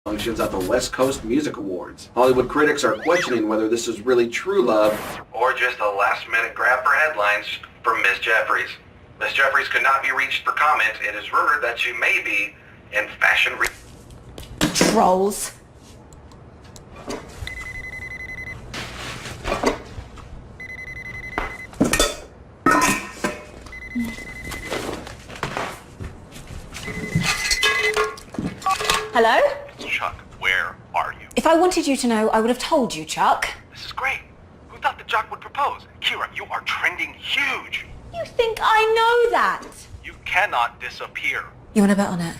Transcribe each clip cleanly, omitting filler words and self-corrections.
functions at the West Coast Music Awards. Hollywood critics are questioning whether this is really true love or just a last-minute grab for headlines from Ms. Jeffries. Ms. Jeffries could not be reached for comment. It is rumored that she may be in fashion Trolls. Hello? Chuck, where are you? If I wanted you to know, I would have told you, Chuck. This is great. Who thought that Jock would propose? Kira, you are trending huge. You think I know that? You cannot disappear. You want to bet on it?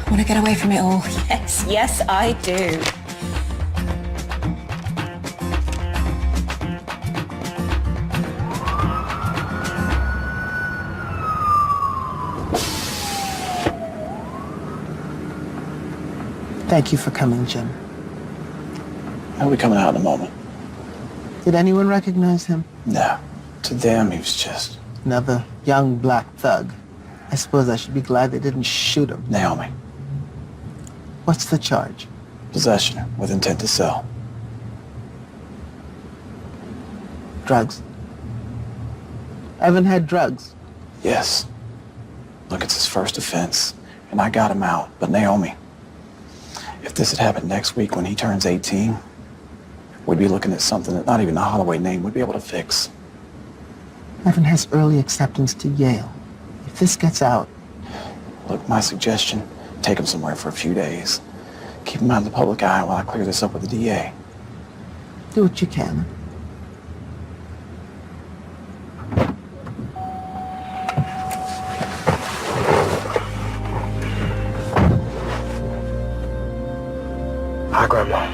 Want to get away from it all? Yes, yes, I do. Thank you for coming, Jim. He'll be coming out in a moment. Did anyone recognize him? No. To them, he was just... Another young black thug. I suppose I should be glad they didn't shoot him. Naomi. What's the charge? Possession with intent to sell. Drugs. Evan had drugs. Yes. Look, it's his first offense, and I got him out. But Naomi, if this had happened next week when he turns 18, we'd be looking at something that not even the Holloway name would be able to fix. Evan has early acceptance to Yale. If this gets out... Look, my suggestion, take him somewhere for a few days. Keep him out of the public eye while I clear this up with the DA. Do what you can. Hi, Grandma.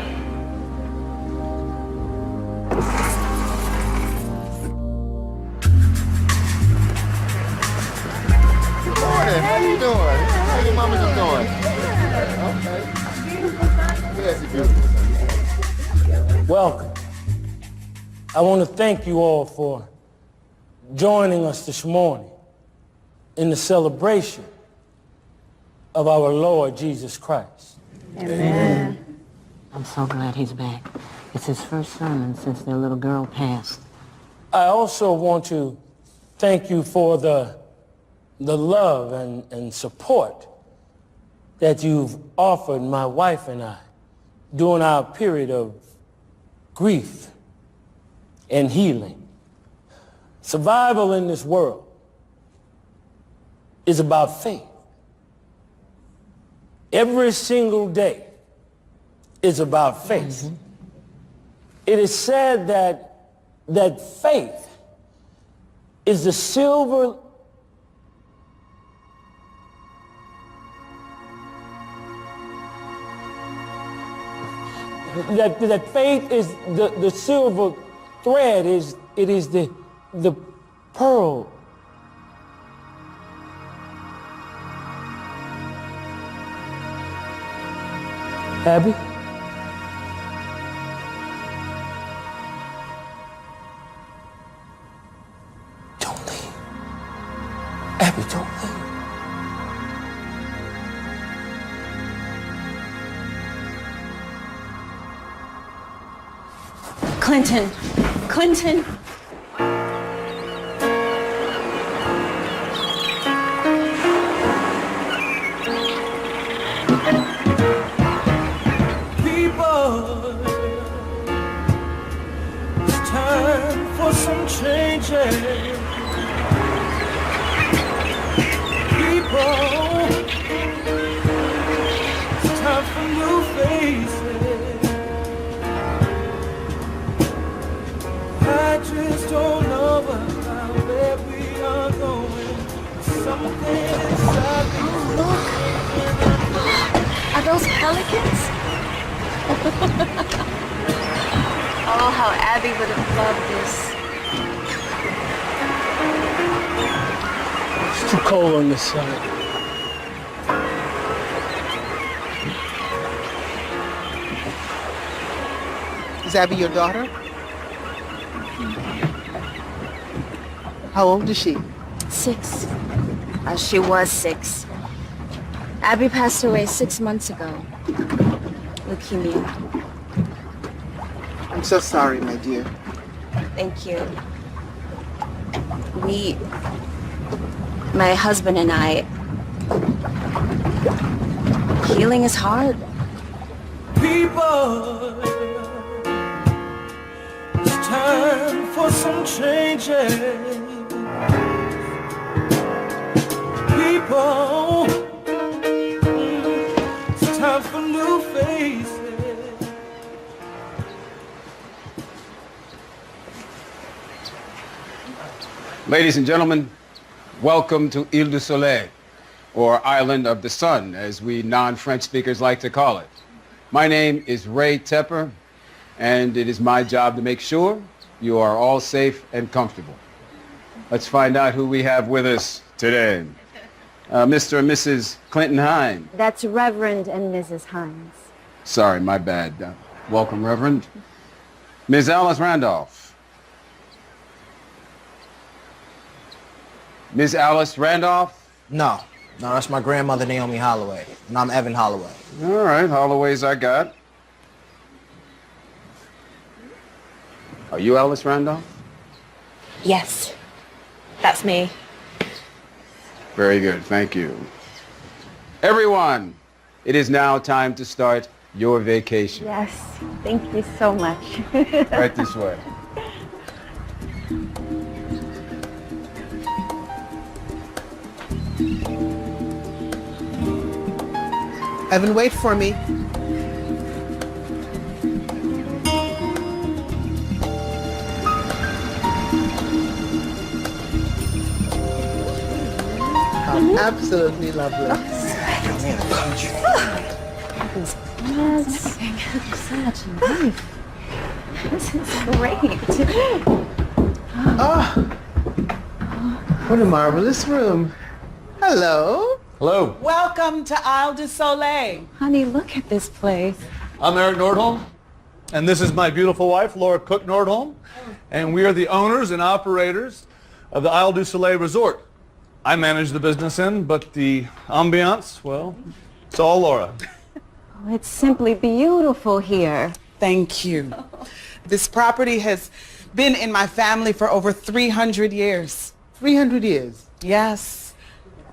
Good morning. How you doing? How your mama just doing? Okay. Yes, you're beautiful. Welcome. I want to thank you all for joining us this morning in the celebration of our Lord Jesus Christ. Amen. I'm so glad he's back. It's his first sermon since their little girl passed. I also want to thank you for the love and support that you've offered my wife and I during our period of grief and healing. Survival in this world is about faith. Every single day is about faith. Mm-hmm. It is said that faith is the silver that faith is the silver thread, it is the pearl. Abby? Don't leave. Abby, don't leave. Clinton. Clinton. It's time for some changes. People, it's time for new faces. I just don't know about where we are going. Something inside me. Are those pelicans? Oh, how Abby would have loved this. It's too cold on this side. Is Abby your daughter? How old is she? 6. She was 6. Abby passed away 6 months ago. Leukemia. I'm so sorry, my dear. Thank you. My husband and I, healing is hard. People, it's time for some changes. People, it's time for new faces. Ladies and gentlemen, welcome to Ile du Soleil, or Island of the Sun, as we non-French speakers like to call it. My name is Ray Tepper, and it is my job to make sure you are all safe and comfortable. Let's find out who we have with us today. Mr. and Mrs. Clinton Hines. That's Reverend and Mrs. Hines. Sorry, my bad. Welcome, Reverend. Ms. Alice Randolph. Ms. Alice Randolph? No, that's my grandmother, Naomi Holloway, and I'm Evan Holloway. All right, Holloway's I got. Are you Alice Randolph? Yes, that's me. Very good, thank you. Everyone, it is now time to start your vacation. Yes, thank you so much. Right this way. Evan, wait for me. How absolutely lovely. Yes, so much life. This is great. Oh, what a marvelous room. Hello. Hello. Welcome to Isle du Soleil. Honey, look at this place. I'm Eric Nordholm, and this is my beautiful wife, Laura Cook Nordholm, and we are the owners and operators of the Isle du Soleil Resort. I manage the business end, but the ambiance, well, it's all Laura. Oh, it's simply beautiful here. Thank you. This property has been in my family for over 300 years. 300 years. Yes.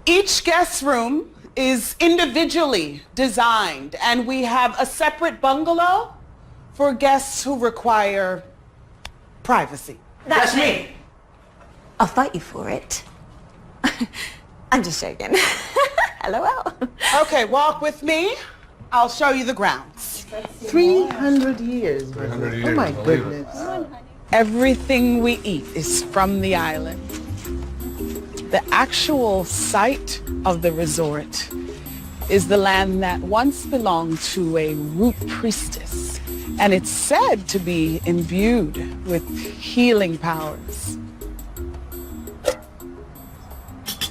Each guest room is individually designed, and we have a separate bungalow for guests who require privacy. That's me. I'll fight you for it. I'm just joking. LOL. Okay, walk with me. I'll show you the grounds. 300 years. 300 years. Oh my goodness. Everything we eat is from the island. The actual site of the resort is the land that once belonged to a root priestess, and it's said to be imbued with healing powers.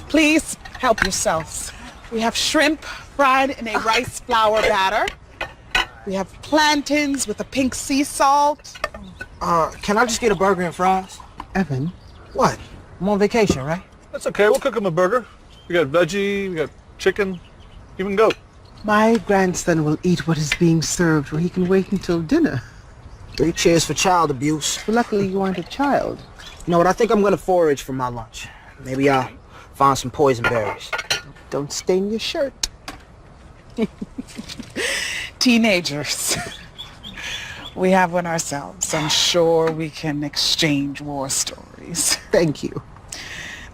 Please help yourselves. We have shrimp fried in a rice flour batter. We have plantains with a pink sea salt. Can I just get a burger and fries? Evan. What? I'm on vacation, right? That's okay, we'll cook him a burger. We got veggie, we got chicken, even goat. My grandson will eat what is being served, or he can wait until dinner. 3 cheers for child abuse. But luckily you aren't a child. You know what, I think I'm gonna forage for my lunch. Maybe I'll find some poison berries. Don't stain your shirt. Teenagers. We have one ourselves. I'm sure we can exchange war stories. Thank you.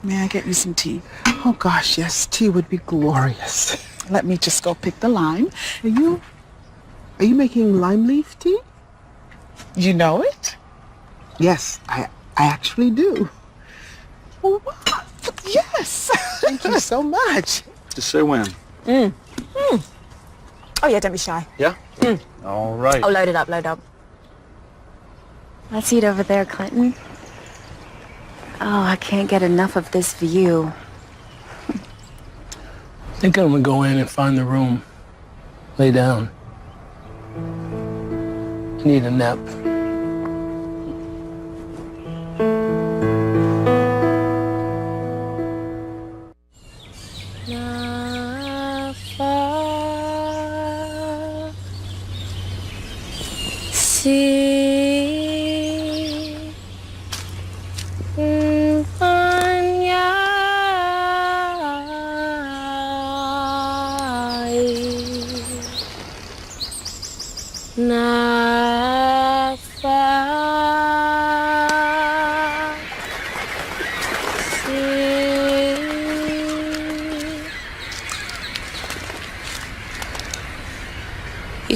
May I get you some tea? Oh gosh, yes, tea would be glorious. Let me just go pick the lime. Are you making lime leaf tea? You know it? Yes, I actually do. Oh, wow. Yes. Thank you so much. Just say when. Oh yeah, don't be shy. Yeah? All right. Oh, load it up, load up. Let's eat over there, Clinton. Oh, I can't get enough of this view. I think I'm gonna go in and find the room. Lay down. I need a nap.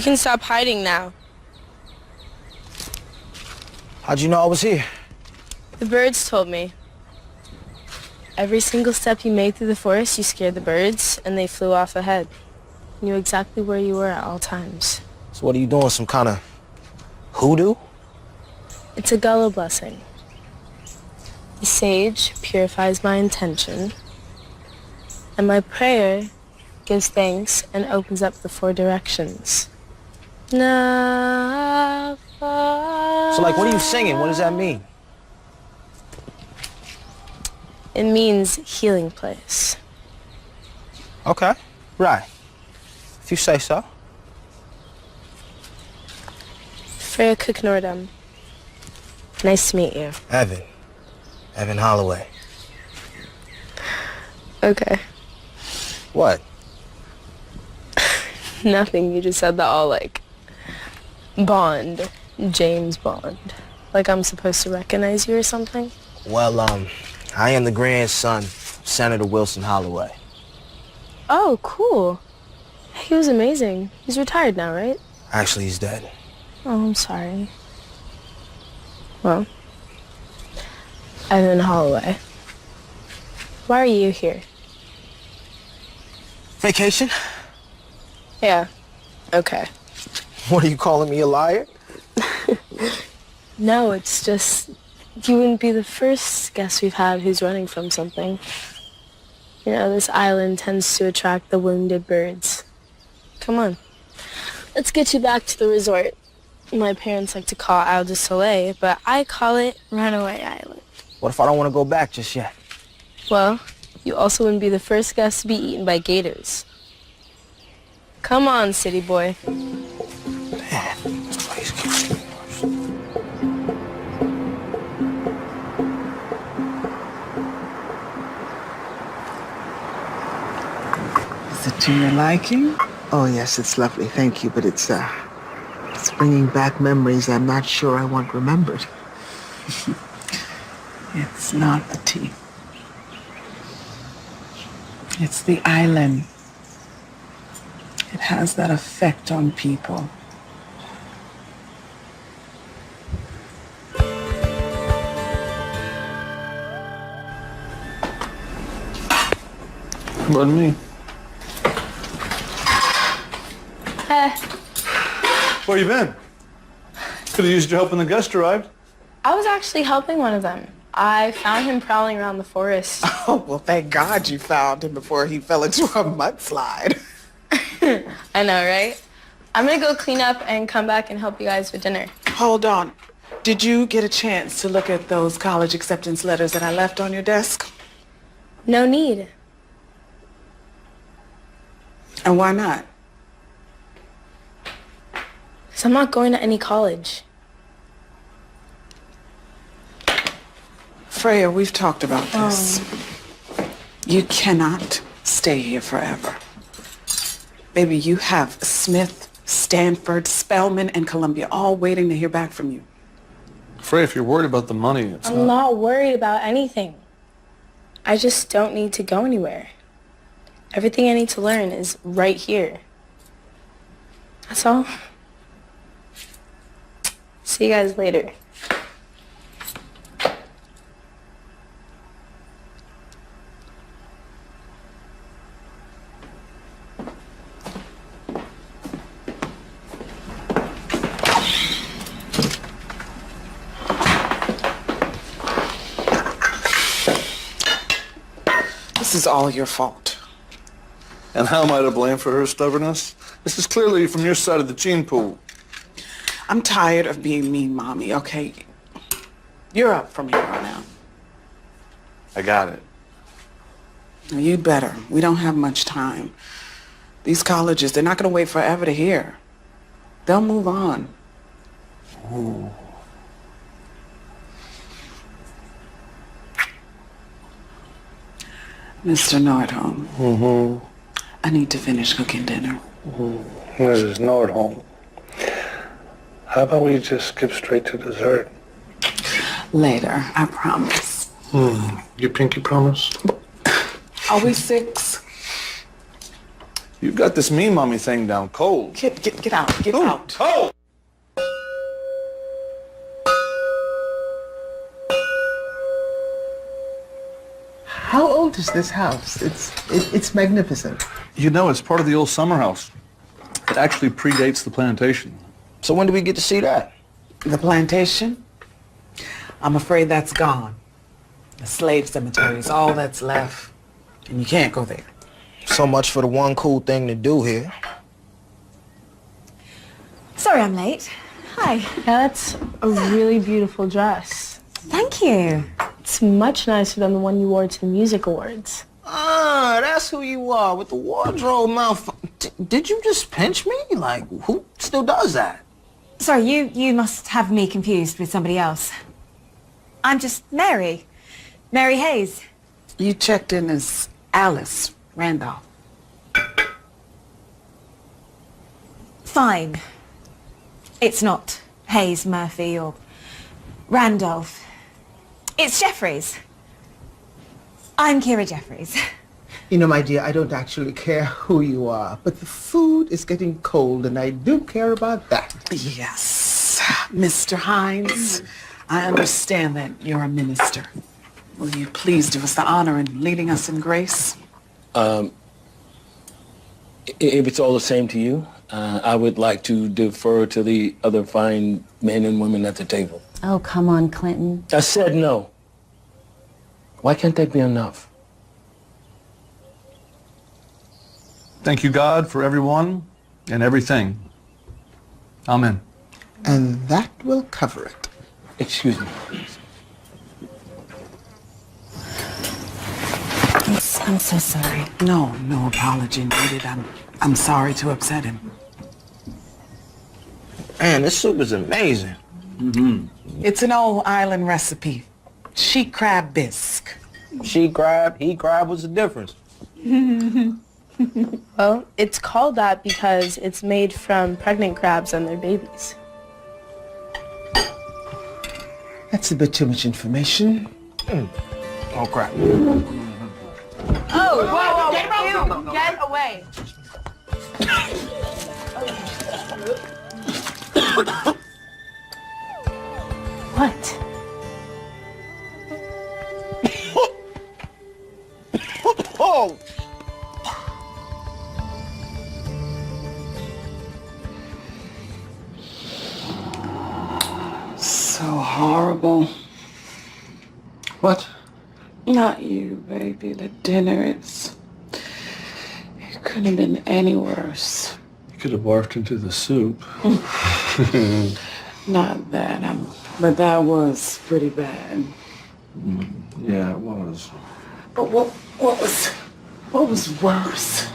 can stop hiding now. How'd you know I was here? The birds told me. Every single step you made through the forest, you scared the birds, and they flew off ahead. You knew exactly where you were at all times. So what are you doing, some kind of hoodoo? It's a gullah blessing. The sage purifies my intention, and my prayer gives thanks and opens up the 4 directions. So like, what are you singing? What does that mean? It means healing place. Okay, right. If you say so. Freya Cook Nordum. Nice to meet you. Evan Holloway. Okay. What? Nothing, you just said that all like Bond, James Bond. Like I'm supposed to recognize you or something? Well, I am the grandson of Senator Wilson Holloway. Oh, cool. He was amazing. He's retired now, right? Actually, he's dead. Oh, I'm sorry. Well, Evan Holloway. Why are you here? Vacation? Yeah. Okay. What, are you calling me a liar? No, it's just you wouldn't be the first guest we've had who's running from something. You know, this island tends to attract the wounded birds. Come on. Let's get you back to the resort. My parents like to call Isle du Soleil, but I call it Runaway Island. What if I don't want to go back just yet? Well, you also wouldn't be the first guest to be eaten by gators. Come on, city boy. Man, this place keeps getting worse. Is it to your liking? Oh, yes, it's lovely. Thank you, but it's bringing back memories I'm not sure I want remembered. It's not the tea. It's the island. It has that effect on people. Pardon me. Where you been? Could have used your help when the guest arrived. I was actually helping one of them. I found him prowling around the forest. Oh, well, thank God you found him before he fell into a mudslide. I know, right? I'm gonna go clean up and come back and help you guys with dinner. Hold on. Did you get a chance to look at those college acceptance letters that I left on your desk? No need. And why not? Because I'm not going to any college. Freya, we've talked about this. You cannot stay here forever. Baby, you have Smith, Stanford, Spelman, and Columbia all waiting to hear back from you. Frey, if you're worried about the money, it's I'm not worried about anything. I just don't need to go anywhere. Everything I need to learn is right here. That's all. See you guys later. This is all your fault. And how am I to blame for her stubbornness? This is clearly from your side of the gene pool. I'm tired of being mean, Mommy, okay? You're up from here on out. I got it. You'd better. We don't have much time. These colleges, they're not going to wait forever to hear. They'll move on. Ooh. Mr. Nordholm. Mm-hmm. I need to finish cooking dinner. Mm-hmm. Mrs. Nordholm. How about we just skip straight to dessert? Later, I promise. You pinky promise? Are we 6? You've got this me mommy thing down cold. Get out. Get out. Oh! How old is this house? It's magnificent. You know, it's part of the old summer house. It actually predates the plantation. So when do we get to see that? The plantation? I'm afraid that's gone. The slave cemetery is all that's left. And you can't go there. So much for the one cool thing to do here. Sorry I'm late. Hi. That's a really beautiful dress. Thank you. It's much nicer than the one you wore to the music awards. Ah, that's who you are with the wardrobe mouth. Did you just pinch me? Like, who still does that? Sorry, you must have me confused with somebody else. I'm just Mary. Mary Hayes. You checked in as Alice Randolph. Fine. It's not Hayes, Murphy, or Randolph. It's Jeffries. I'm Kira Jeffries. You know, my dear, I don't actually care who you are, but the food is getting cold, and I do care about that. Yes. Mr. Hines, I understand that you're a minister. Will you please do us the honor in leading us in grace? If it's all the same to you, I would like to defer to the other fine men and women at the table. Oh, come on, Clinton. I said no. Why can't that be enough? Thank you, God, for everyone and everything. Amen. And that will cover it. Excuse me. I'm so sorry. No apology needed. I'm sorry to upset him. Man, this soup is amazing. It's an old island recipe. She crab bisque. She crab, he crab, what's the difference? Well, it's called that because it's made from pregnant crabs and their babies. That's a bit too much information. Oh, crap. Oh, whoa, get away. What? Oh! So horrible. What? Not you, baby. The dinner, it couldn't have been any worse. You could have barfed into the soup. Not that, but that was pretty bad. Yeah, it was. But what was worse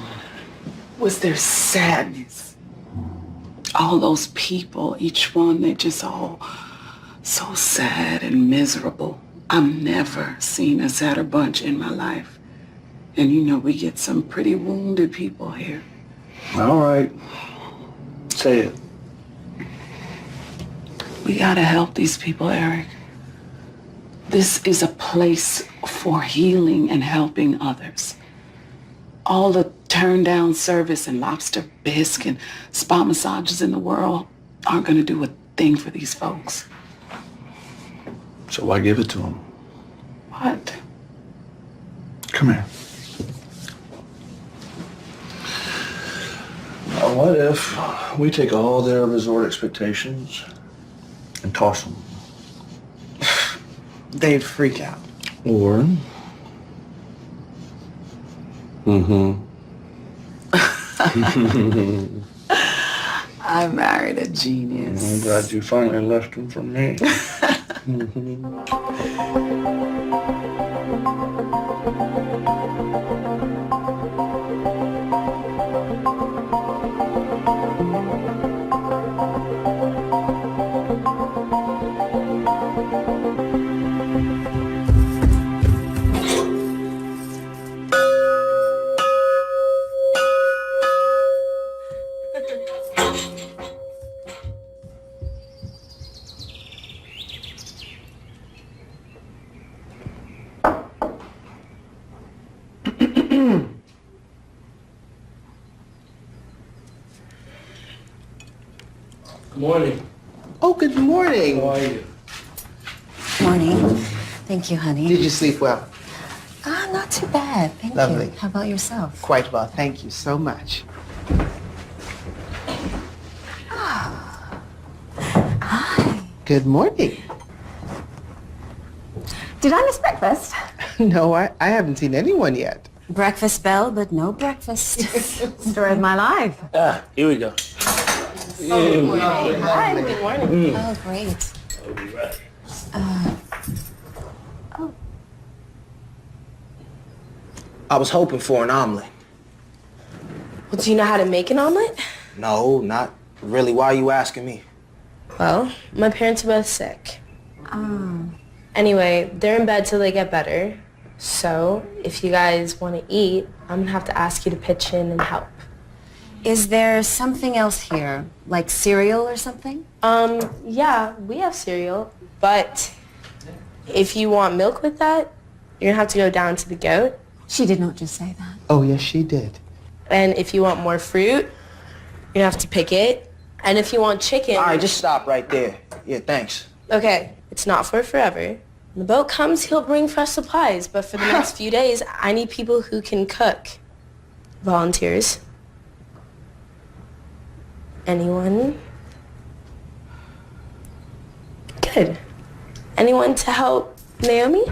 was their sadness. All those people, each one, they just all so sad and miserable. I've never seen a sadder bunch in my life. And you know, we get some pretty wounded people here. All right. Say it. We gotta help these people, Eric. This is a place for healing and helping others. All the turn-down service and lobster bisque and spa massages in the world aren't gonna do a thing for these folks. So why give it to them? What? Come here. Now, what if we take all their resort expectations and toss them? They'd freak out. Or... I married a genius. I'm glad you finally left them for me. Morning. Oh, good morning. How are you? Morning. Thank you, honey. Did you sleep well? Not too bad. Thank Lovely. you. How about yourself? Quite well, thank you so much. Hi. Good morning. Did I miss breakfast? No, I haven't seen anyone yet. Breakfast bell, but no breakfast. Story of my life. Here we go. Hi, good morning. Oh, great. I'll be right. I was hoping for an omelet. Well, do you know how to make an omelet? No, not really. Why are you asking me? Well, my parents are both sick. Anyway, they're in bed till they get better. So, if you guys want to eat, I'm gonna have to ask you to pitch in and help. Is there something else here? Like cereal or something? Yeah, we have cereal, but if you want milk with that, you're gonna have to go down to the goat. She did not just say that. Oh, yes, she did. And if you want more fruit, you're gonna have to pick it. And if you want chicken... All right, just stop right there. Yeah, thanks. Okay, it's not for forever. When the boat comes, he'll bring fresh supplies, but for the next few days, I need people who can cook. Volunteers. Anyone? Good. Anyone to help Naomi?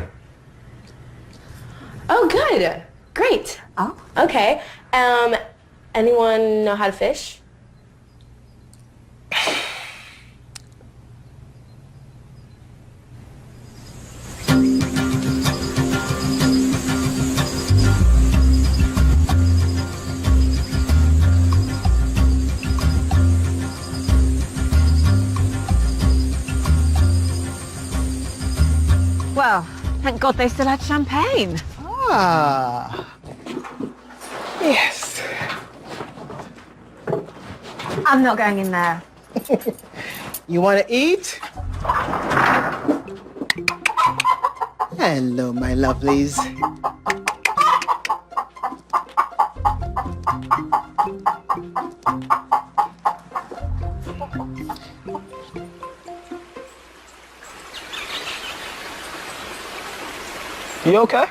Oh, good. Great. Oh. Okay. Anyone know how to fish? Well, thank God they still had champagne. Ah. Yes. I'm not going in there. You want to eat? Hello, my lovelies. You okay?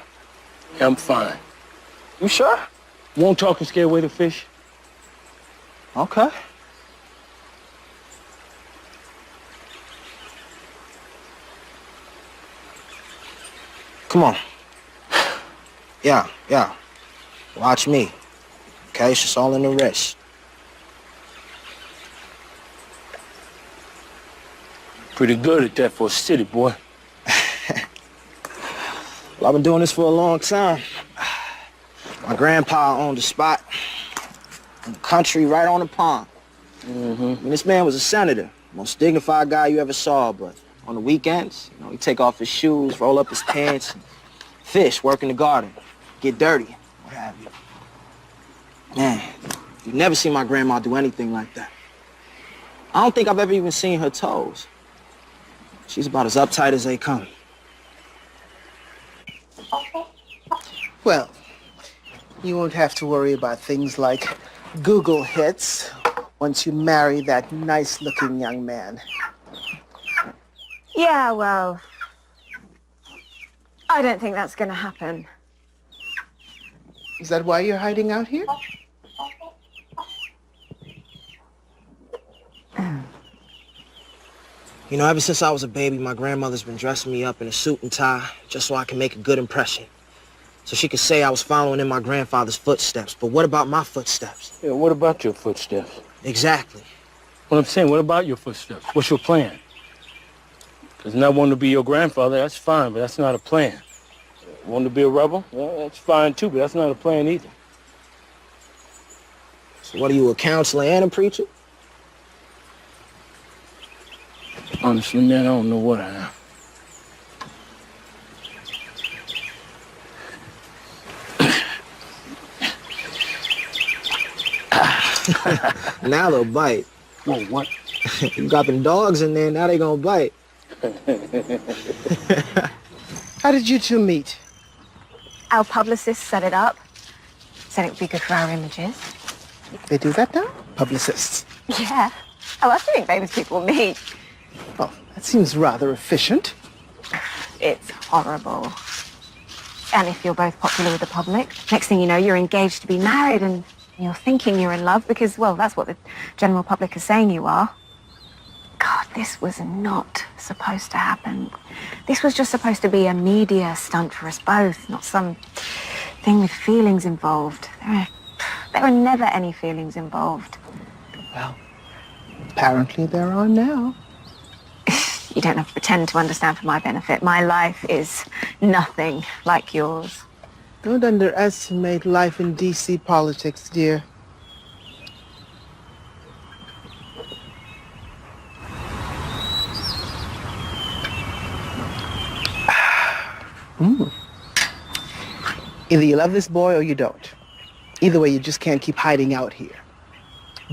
I'm fine. You sure? Won't talk and scare away the fish? Okay. Come on. Yeah. Watch me. Okay, it's just all in the wrist. Pretty good at that for a city boy. Well, I've been doing this for a long time. My grandpa owned a spot in the country right on the pond. I mean, this man was a senator, most dignified guy you ever saw, but on the weekends, he'd take off his shoes, roll up his pants, and fish, work in the garden, get dirty, what have you. Man, you've never seen my grandma do anything like that. I don't think I've ever even seen her toes. She's about as uptight as they come. Well, you won't have to worry about things like Google hits once you marry that nice-looking young man. Yeah, well, I don't think that's going to happen. Is that why you're hiding out here? You know, ever since I was a baby, my grandmother's been dressing me up in a suit and tie just so I can make a good impression. So she could say I was following in my grandfather's footsteps. But what about my footsteps? Yeah, what about your footsteps? Exactly. What I'm saying, what about your footsteps? What's your plan? Because not wanting to be your grandfather, that's fine, but that's not a plan. Wanting to be a rebel? Well, that's fine too, but that's not a plan either. So what are you, a counselor and a preacher? Honestly, man, I don't know what I am. Now they'll bite. Whoa, what? You got them dogs in there, now they gonna bite. How did you two meet? Our publicist set it up. Said it would be good for our images. They do that now? Publicists. Yeah. Oh, I think famous people meet. Oh, that seems rather efficient. It's horrible. And if you're both popular with the public, next thing you know, you're engaged to be married and you're thinking you're in love because, well, that's what the general public is saying you are. God, this was not supposed to happen. This was just supposed to be a media stunt for us both, not some thing with feelings involved. There are never any feelings involved. Well, apparently there are now. You don't have to pretend to understand for my benefit. My life is nothing like yours. Don't underestimate life in D.C. politics, dear. Either you love this boy or you don't. Either way, you just can't keep hiding out here.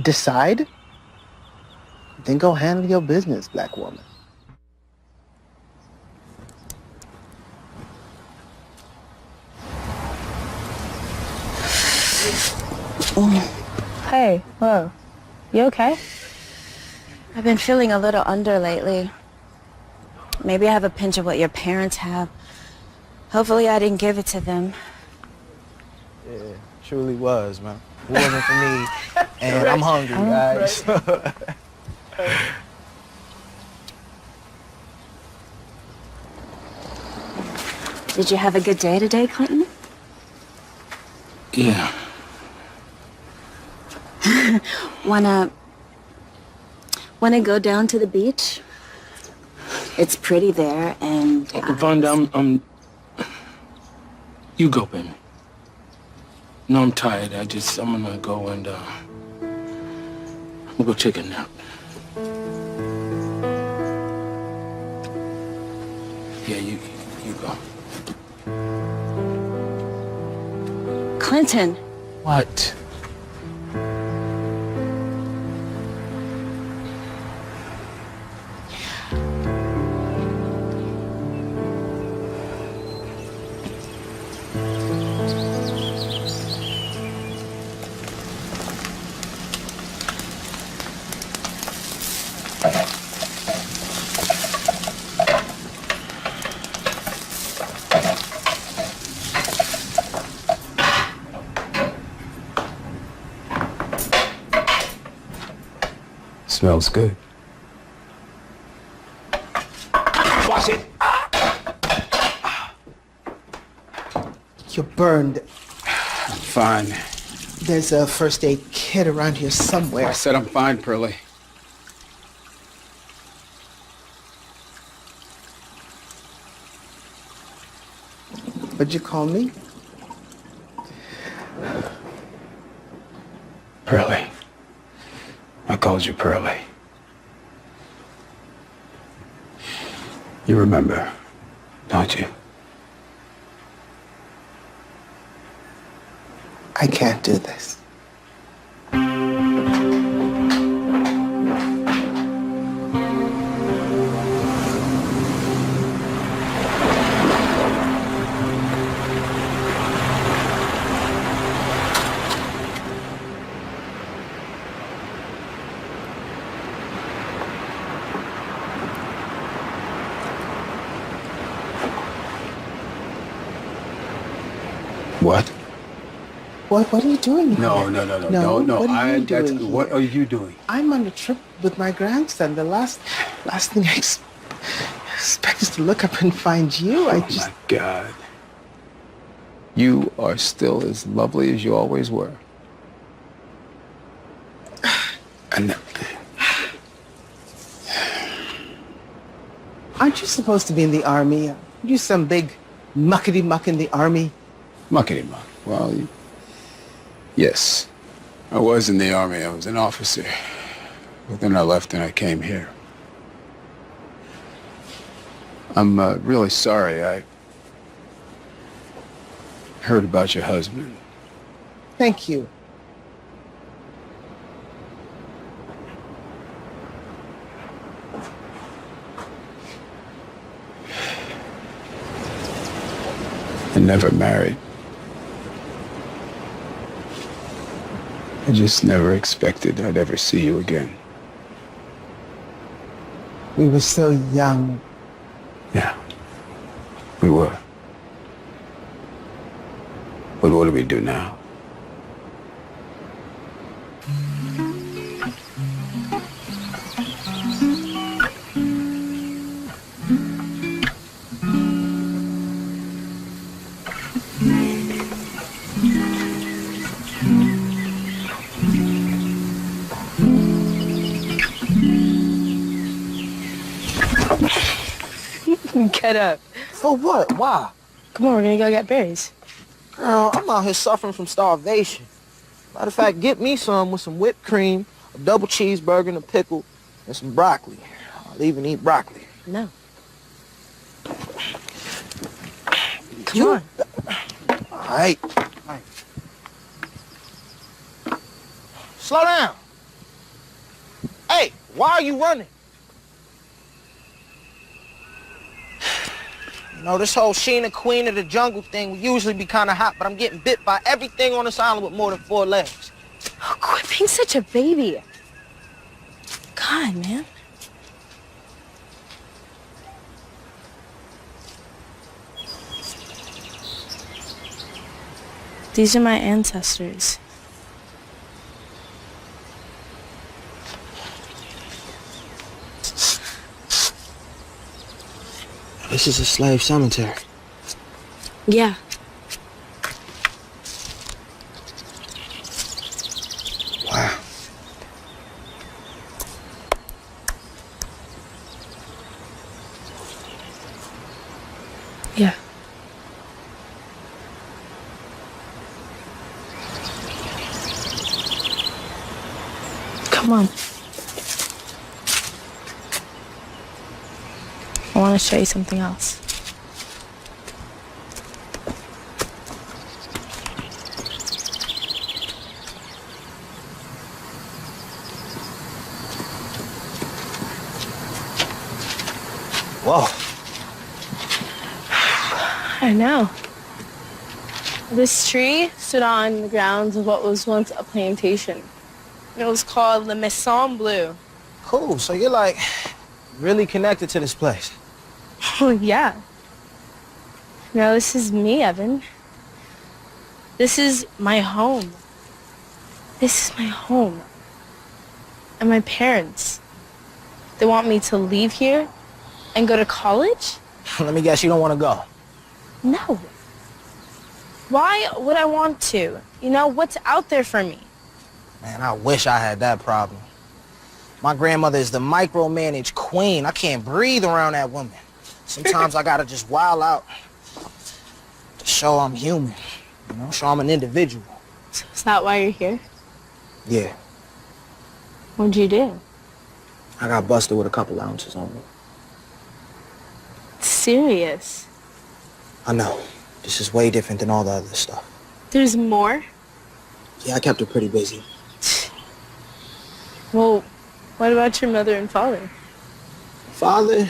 Decide, then go handle your business, black woman. Hey, whoa. You okay? I've been feeling a little under lately. Maybe I have a pinch of what your parents have. Hopefully I didn't give it to them. Yeah, truly was, man. It wasn't for me, and I'm hungry, guys. Did you have a good day today, Clinton? Yeah. Wanna go down to the beach? It's pretty there, and Vonda, you go, baby. No, I'm tired. I'm gonna go and, we'll go take a nap. Yeah, you go. Clinton. What? Smells good. Wash it. You're burned. I'm fine. There's a first aid kit around here somewhere. I said I'm fine, Pearlie. What'd you call me? Pearlie. I called you Pearlie. You remember, don't you? I can't do this. What? What are you doing? No. No, What are you doing here? What are you doing? I'm on a trip with my grandson. The last thing I expect is to look up and find you. Oh my God. You are still as lovely as you always were. And Aren't you supposed to be in the army? Are you some big muckety-muck in the army? Muckety-muck. Well, yes. I was in the army. I was an officer. But then I left and I came here. I'm really sorry. I heard about your husband. Thank you. I never married. I just never expected I'd ever see you again. We were so young. Yeah, we were. But what do we do now? Get up. For what? Why? Come on, we're gonna go get berries. Girl, I'm out here suffering from starvation. Matter of fact, get me some with some whipped cream, a double cheeseburger and a pickle, and some broccoli. I'll even eat broccoli. No. Come on. All right. Slow down. Hey, why are you running? You know, this whole Sheena Queen of the Jungle thing would usually be kind of hot, but I'm getting bit by everything on this island with more than 4 legs. Oh, quit being such a baby. God, man. These are my ancestors. This is a slave cemetery. Yeah. Wow. Yeah. Come on. I want to show you something else. Whoa. I know. This tree stood on the grounds of what was once a plantation. It was called the Maison Bleu. Cool, so you're like really connected to this place. Oh, yeah. Now, this is me, Evan. This is my home. This is my home. And my parents. They want me to leave here and go to college? Let me guess, you don't want to go. No. Why would I want to? You know, what's out there for me? Man, I wish I had that problem. My grandmother is the micromanaged queen. I can't breathe around that woman. Sometimes I gotta just wild out to show I'm human, you know, show I'm an individual. So is that why you're here? Yeah, What'd you do? I got busted with a couple ounces on me. Serious? I know, this is way different than all the other stuff. There's more? Yeah, I kept her pretty busy. Well, what about your mother and father? Father,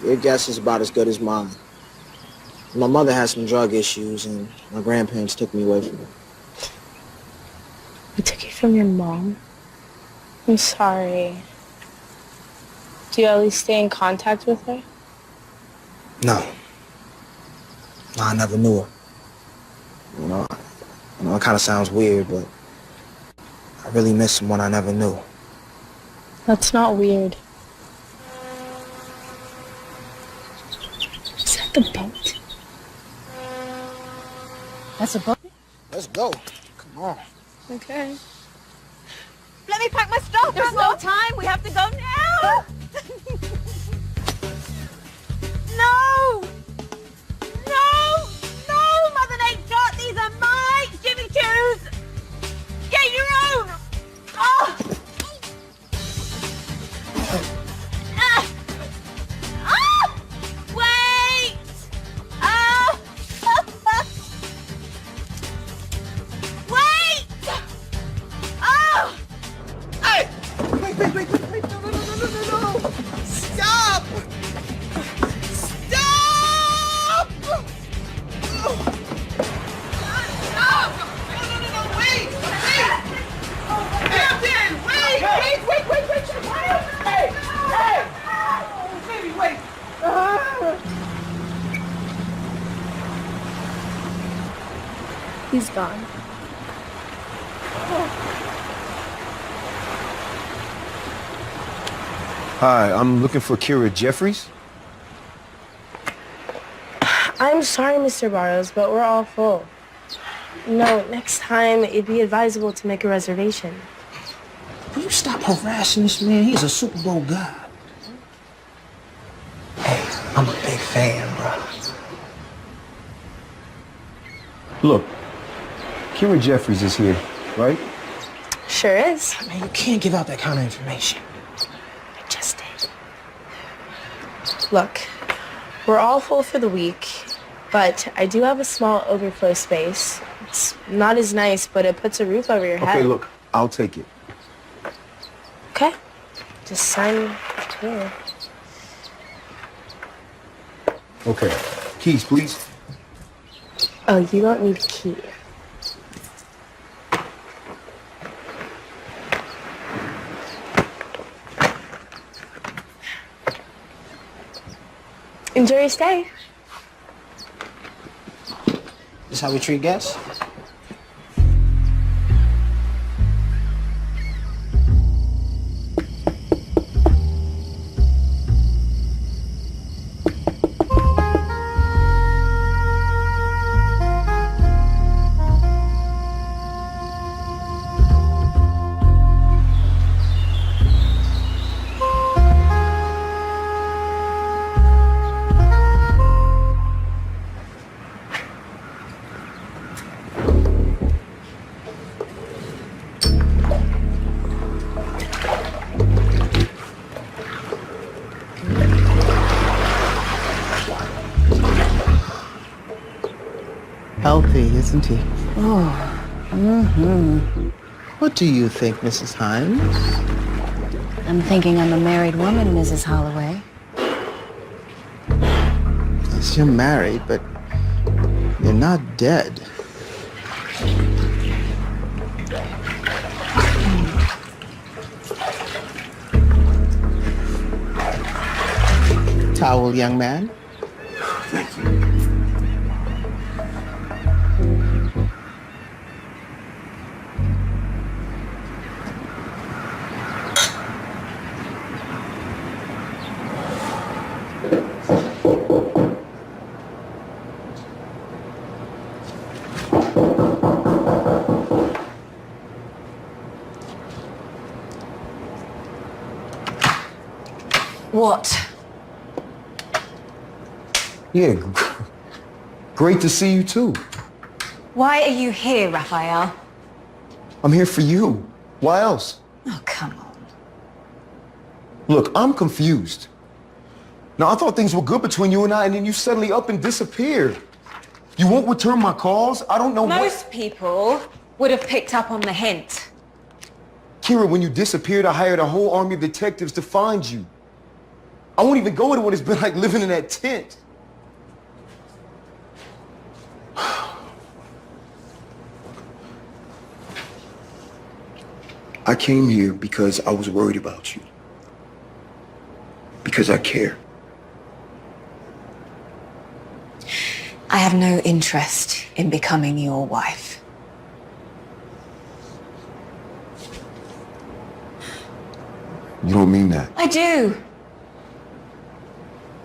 your guess is about as good as mine. My mother had some drug issues, and my grandparents took me away from her. We took you from your mom? I'm sorry. Do you at least stay in contact with her? No. No, I never knew her. You know it kind of sounds weird, but I really miss someone I never knew. That's not weird. Is that the boat? That's a boat? Let's go. Come on. Okay. Let me pack my stuff. There's no time. We have to go now. No! No! No, Mother Nature! These are my Jimmy Choos! Get your own! Oh! Wait! Wait! Oh! Hey! Wait, no, He's gone. Hi, I'm looking for Kira Jeffries. I'm sorry, Mr. Barrows, but we're all full. No, next time it'd be advisable to make a reservation. Will you stop harassing this man? He's a Super Bowl god. Hey, I'm a big fan, bro. Look, Kira Jeffries is here, right? Sure is. Man, you can't give out that kind of information. I just did. Look, we're all full for the week, but I do have a small overflow space. It's not as nice, but it puts a roof over your head. Okay, look, I'll take it. Okay. Just sign here. Okay. Keys, please. Oh, you don't need a key. Enjoy your stay. This how we treat guests? Healthy, isn't he? Oh, mm-hmm. What do you think, Mrs. Hines? I'm thinking I'm a married woman, Mrs. Holloway. Yes, you're married, but you're not dead. Towel, young man. Thank you. What? Yeah, great to see you too. Why are you here, Raphael? I'm here for you. Why else? Oh, come on. Look, I'm confused. Now, I thought things were good between you and I, and then you suddenly up and disappeared. You won't return my calls? I don't know what... Most people would have picked up on the hint. Kira, when you disappeared, I hired a whole army of detectives to find you. I won't even go into what it's been like living in that tent. I came here because I was worried about you. Because I care. I have no interest in becoming your wife. You don't mean that. I do.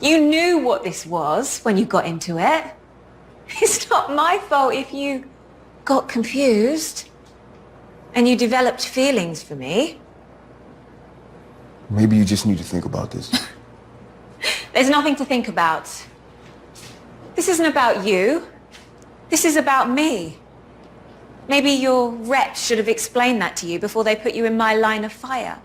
You knew what this was when you got into it. It's not my fault if you got confused and you developed feelings for me. Maybe you just need to think about this. There's nothing to think about. This isn't about you. This is about me. Maybe your rep should have explained that to you before they put you in my line of fire.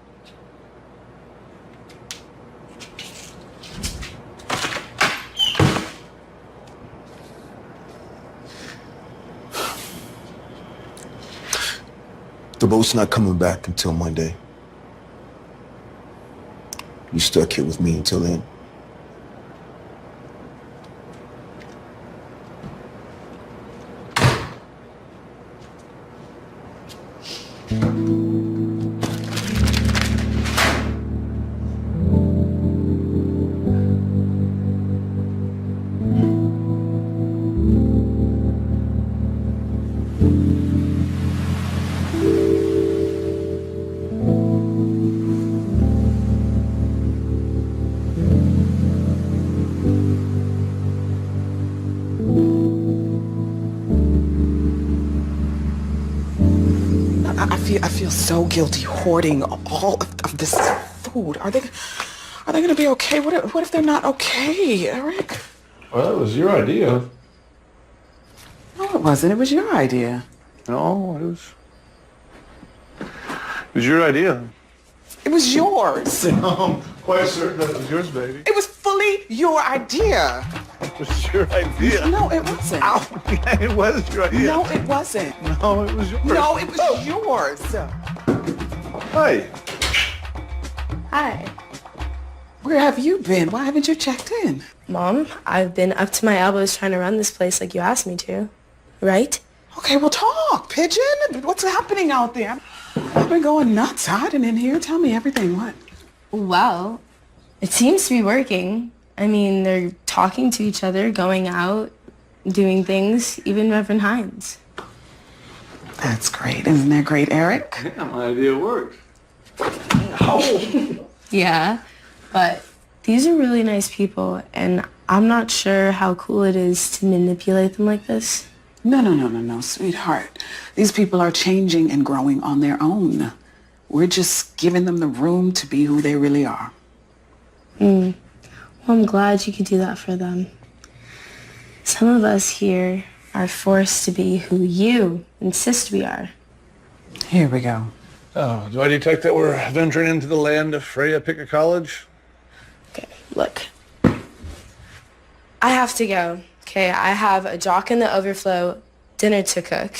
The boat's not coming back until Monday. You stuck here with me until then. I feel so guilty hoarding all of this food. Are they going to be okay? What if they're not okay, Eric? Well, it was your idea. No, it wasn't. It was your idea. No, it was your idea. It was yours. I'm quite certain that it was yours, baby. It was fully your idea. It was your idea. No, it wasn't. Ow. It was your idea. No, it wasn't. No, it was yours. No, it was yours. Hi. Hi. Where have you been? Why haven't you checked in? Mom, I've been up to my elbows trying to run this place like you asked me to. Right? Okay, well, talk, Pigeon. What's happening out there? I've been going nuts hiding in here. Tell me everything. What? Well, it seems to be working. I mean, they're talking to each other, going out, doing things, even Reverend Hines. That's great. Isn't that great, Eric? Yeah, my idea worked. Yeah, but these are really nice people, and I'm not sure how cool it is to manipulate them like this. No, sweetheart. These people are changing and growing on their own. We're just giving them the room to be who they really are. Well, I'm glad you could do that for them. Some of us here are forced to be who you insist we are. Here we go. Oh, do I detect that we're venturing into the land of Freya Picker College? Okay, look. I have to go. Okay, I have a jock in the overflow dinner to cook.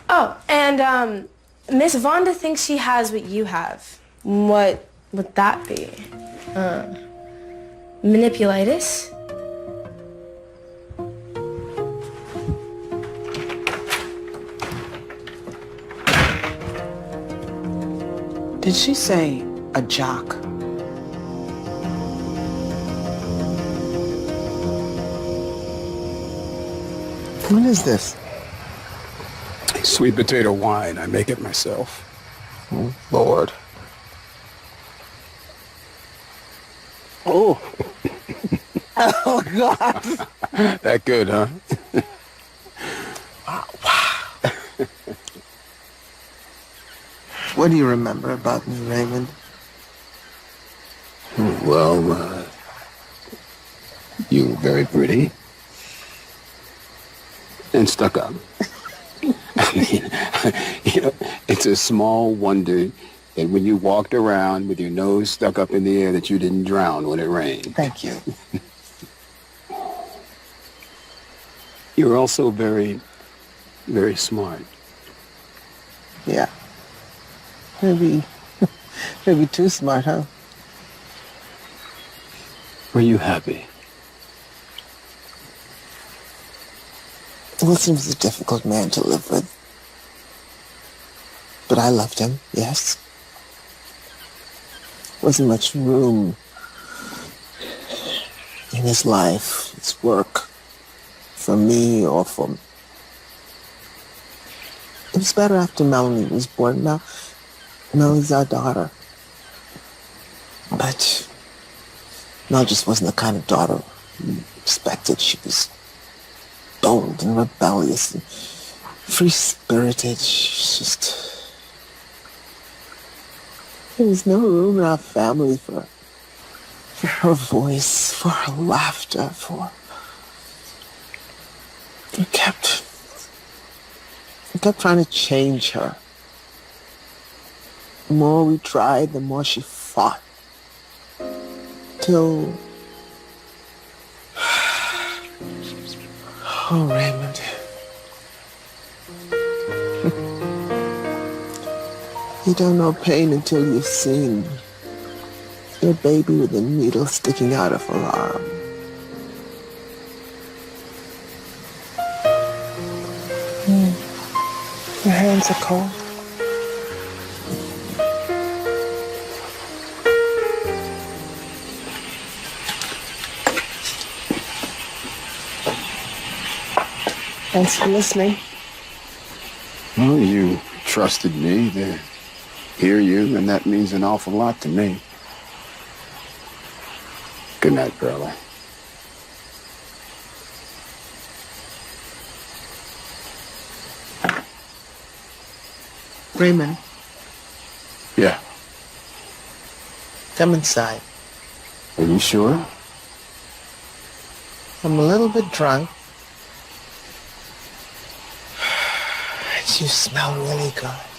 Oh, and Miss Vonda thinks she has what you have. What would that be? Manipulitis? Did she say a jock? What is this? Sweet potato wine. I make it myself. Oh, Lord. Oh. Oh, God. That good, huh? Wow. What do you remember about me, Raymond? Well, you were very pretty. And stuck up. I mean, it's a small wonder that when you walked around with your nose stuck up in the air that you didn't drown when it rained. Thank you. You were also very, very smart. Yeah. Maybe too smart, huh? Were you happy? Wilson was a difficult man to live with. But I loved him, yes. Wasn't much room in his life, his work, for me or for... It was better after Melanie was born. Now, Melanie's our daughter. But Mel just wasn't the kind of daughter you expected. She was bold and rebellious and free-spirited. She's just... There was no room in our family for her voice, for her laughter, for... We kept trying to change her. The more we tried, the more she fought. Till... Oh, Raymond. You don't know pain until you've seen your baby with a needle sticking out of her arm. Your hands are cold. Thanks for listening. Well, you trusted me to hear you, and that means an awful lot to me. Good night, Pearlie. Raymond, Yeah. come inside. Are you sure? I'm a little bit drunk. You smell really good.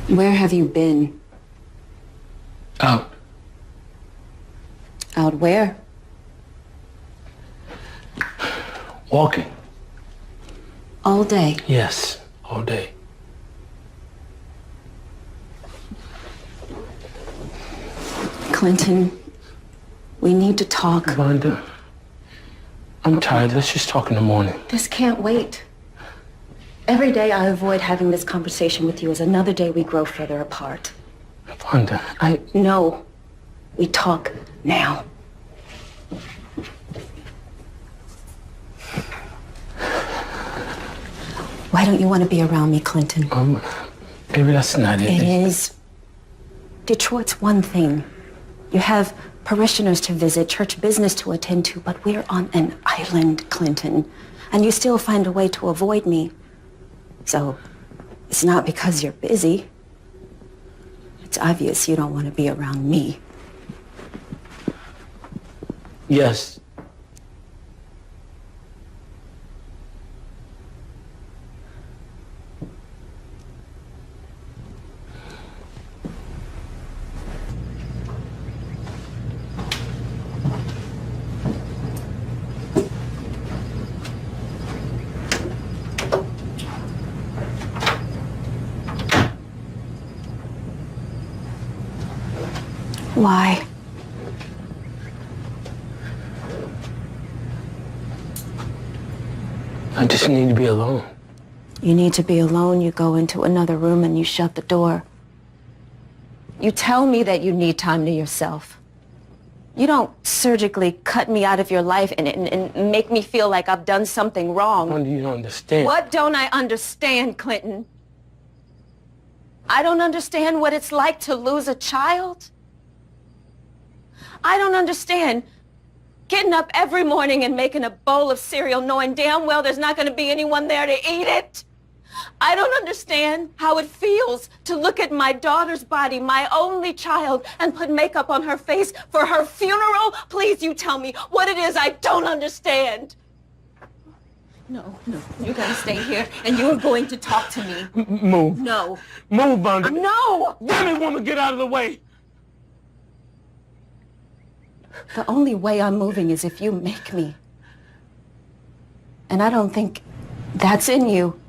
Where have you been? Out. Out where? Walking. All day. Yes, all day. Clinton, we need to talk. Vonda, I'm tired. Let's just talk in the morning. This can't wait. Every day I avoid having this conversation with you is another day we grow further apart. Vonda, No. We talk now. Why don't you want to be around me, Clinton? Maybe that's not it. It is. Detroit's one thing. You have parishioners to visit, church business to attend to, but we're on an island, Clinton. And you still find a way to avoid me. So, it's not because you're busy. It's obvious you don't want to be around me. Yes. Why? I just need to be alone. You need to be alone, you go into another room and you shut the door. You tell me that you need time to yourself. You don't surgically cut me out of your life and make me feel like I've done something wrong. Vonda, you don't understand. What don't I understand, Clinton? I don't understand what it's like to lose a child. I don't understand getting up every morning and making a bowl of cereal knowing damn well there's not going to be anyone there to eat it. I don't understand how it feels to look at my daughter's body, my only child, and put makeup on her face for her funeral. Please, you tell me what it is I don't understand. No, you're going to stay here and you're going to talk to me. Move. No. Move, Vonda. No! Damn it, woman, get out of the way. The only way I'm moving is if you make me. And I don't think that's in you.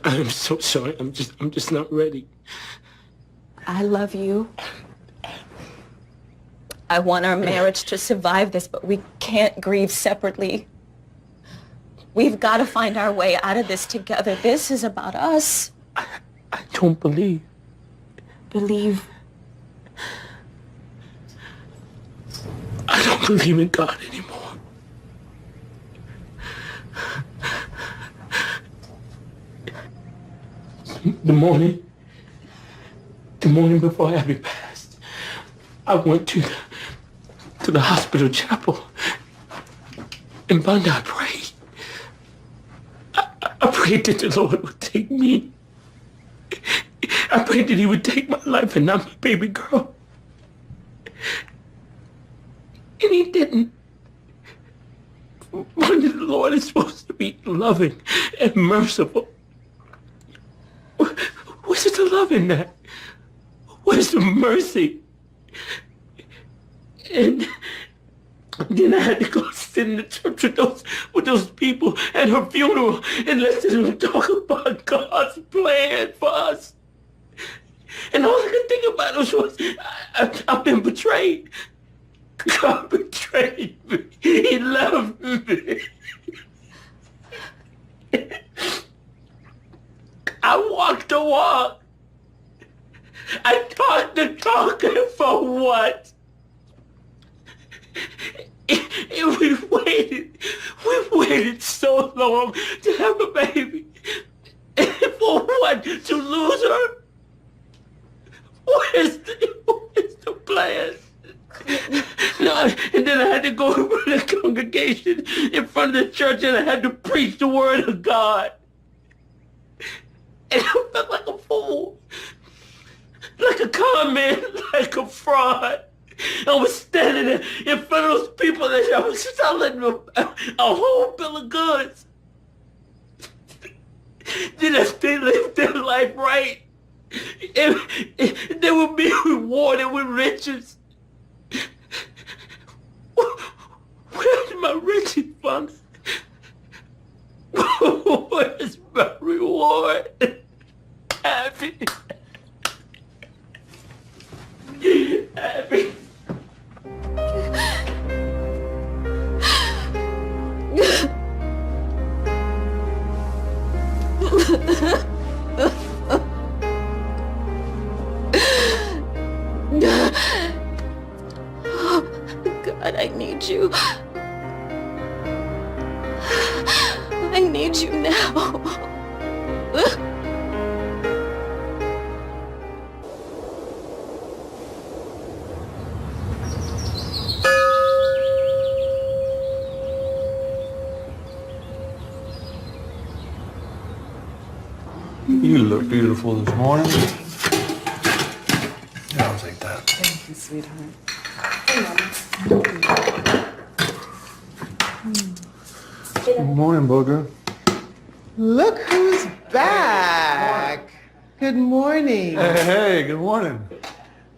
I'm so sorry. I'm just not ready. I love you. I want our marriage to survive this, but we can't grieve separately. We've got to find our way out of this together. This is about us. I don't believe. Believe. I don't believe in God anymore. The morning before Abby passed, I went to the hospital chapel. And Vonda, I prayed. I prayed that the Lord would take me. I prayed that he would take my life and not my baby girl. And he didn't. Vonda, the Lord is supposed to be loving and merciful. Where's the love in that? Where's the mercy? And Then I had to go sit in the church with those people at her funeral and listen to them talk about God's plan for us. And all I could think about was I've been betrayed. God betrayed me. He loved me. I walked the walk. I talked the talk, and for what? We waited so long to have a baby. And for what? To lose her? Where's the plan? No, and then I had to go in front of the congregation, in front of the church, and I had to preach the word of God. And I felt like a fool, like a con man, like a fraud. I was standing there in front of those people and I was selling them a whole bill of goods. Then if they lived their life right, they would be rewarded with riches. Where's my riches, Father? Where's my reward? Happy. Happy. God, I need you. I need you now. You look beautiful this morning. Yeah, I'll take that. Thank you, sweetheart. Good morning, Booger. Look who's back. Good morning. Hey, good morning.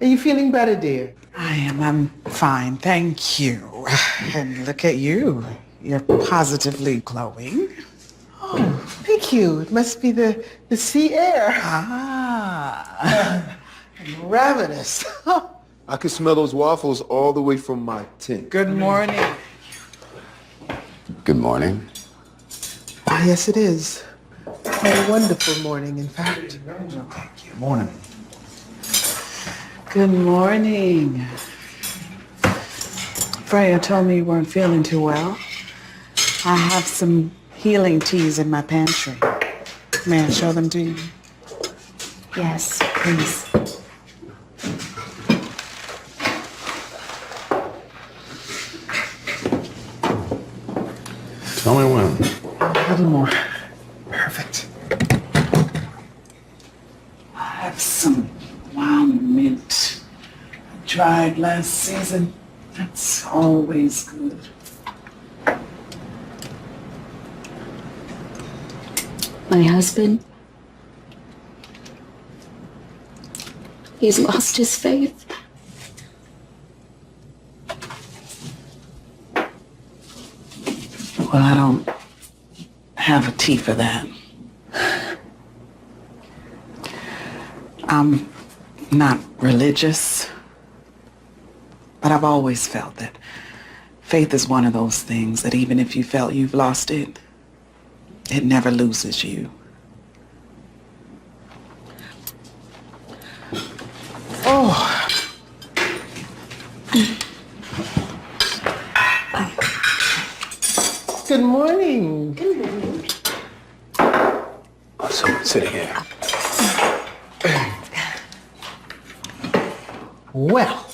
Are you feeling better, dear? I am. I'm fine. Thank you. And look at you. You're positively glowing. Oh, thank you. It must be the sea air. Ah. Ravenous. I can smell those waffles all the way from my tent. Good morning. Good morning. Ah, yes, it is. Quite a wonderful morning, in fact. Good morning. Good morning. Freya told me you weren't feeling too well. I have some healing teas in my pantry. May I show them to you? Yes, please. Tell me when. A little more. Perfect. I have some wild mint. I tried last season. That's always good. My husband, he's lost his faith. Well, I don't have a tea for that. I'm not religious, but I've always felt that faith is one of those things that even if you felt you've lost it, it never loses you. Oh. Good morning. Good morning. Oh, someone sitting here. Well,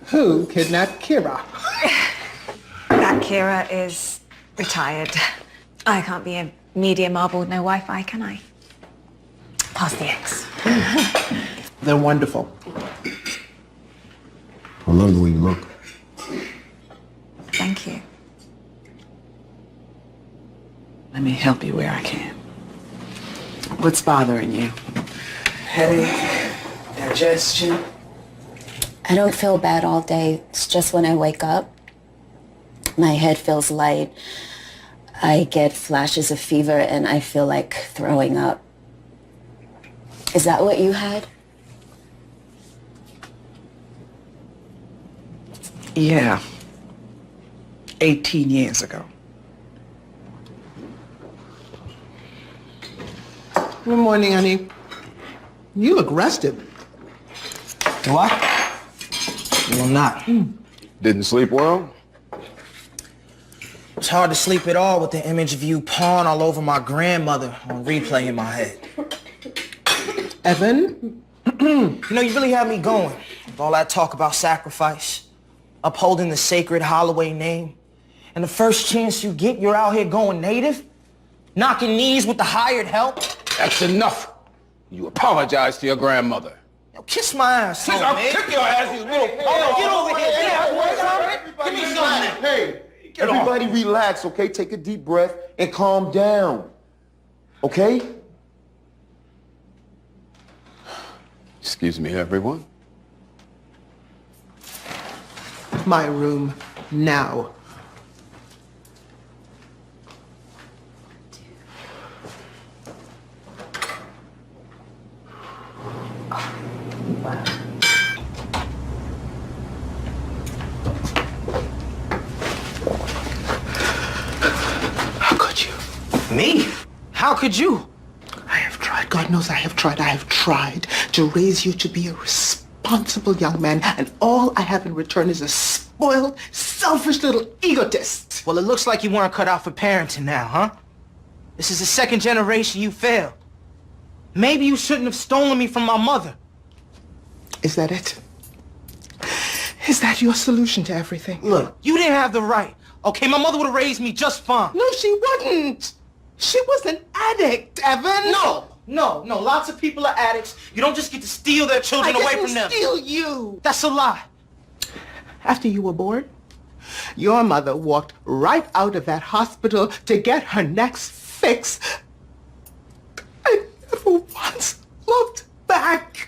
who kidnapped Kira? That Kira is retired. I can't be a media marble with no Wi-Fi, can I? Pass the X. They're wonderful. I love the way you look. Thank you. Let me help you where I can. What's bothering you? Headache? Digestion? I don't feel bad all day. It's just when I wake up, My head feels light. I get flashes of fever and I feel like throwing up. Is that what you had? Yeah. 18 years ago. Good morning, honey. You look rested. Do I? Well, I'm not. Didn't sleep well? It's hard to sleep at all with the image of you pawing all over my grandmother on replay in my head. Evan? You know, you really have me going with all that talk about sacrifice, upholding the sacred Holloway name. And the first chance you get, you're out here going native, knocking knees with the hired help. That's enough. You apologize to your grandmother. Yo, kiss my ass, son, I'll man. kick your ass, you little... Get over here. Give me something. Hey, everybody relax, okay? Take a deep breath and calm down. Okay? Excuse me, everyone. My room, now. How could you? Me? How could you? I have tried. God knows I have tried. I have tried to raise you to be a responsible young man, and all I have in return is a spoiled, selfish little egotist. Well, it looks like you weren't cut out for parenting now, huh? This is the second generation you failed. Maybe you shouldn't have stolen me from my mother. Is that it? Is that your solution to everything? Look, you didn't have the right. Okay, my mother would have raised me just fine. No, she wouldn't. She was an addict, Evan. No. Lots of people are addicts. You don't just get to steal their children away from them. I didn't steal you. That's a lie. After you were born, your mother walked right out of that hospital to get her next fix. I never once looked back.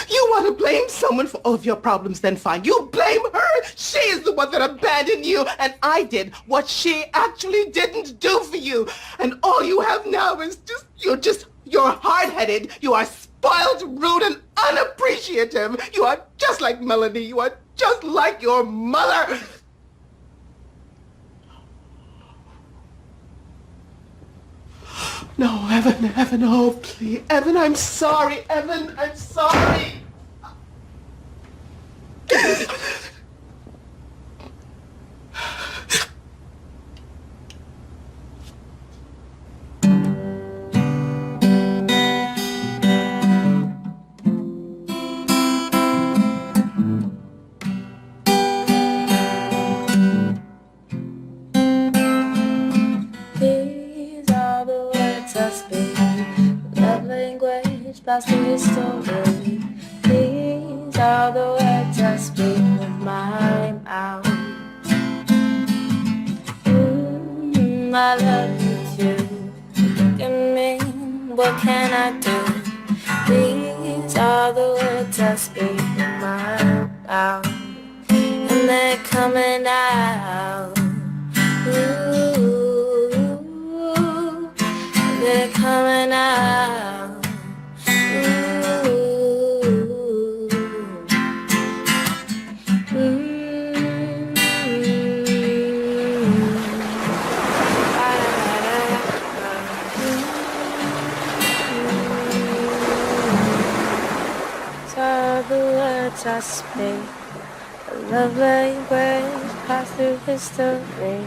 You want to blame someone for all of your problems, then fine. You blame her. She is the one that abandoned you, and I did what she actually didn't do for you. And all you have now is you're hard-headed. You are spoiled, rude, and unappreciative. You are just like Melanie. You are just like your mother. No, Evan, oh, please. Evan, I'm sorry. Evan, I'm sorry. These are the words I speak. Love language, plastic history. These are the words I speak with my mouth. I love you too. Look at me, what can I do? These are the words I speak with my mouth, and they're coming out. Ooh, they're coming out. The words I speak, a love language passed through history.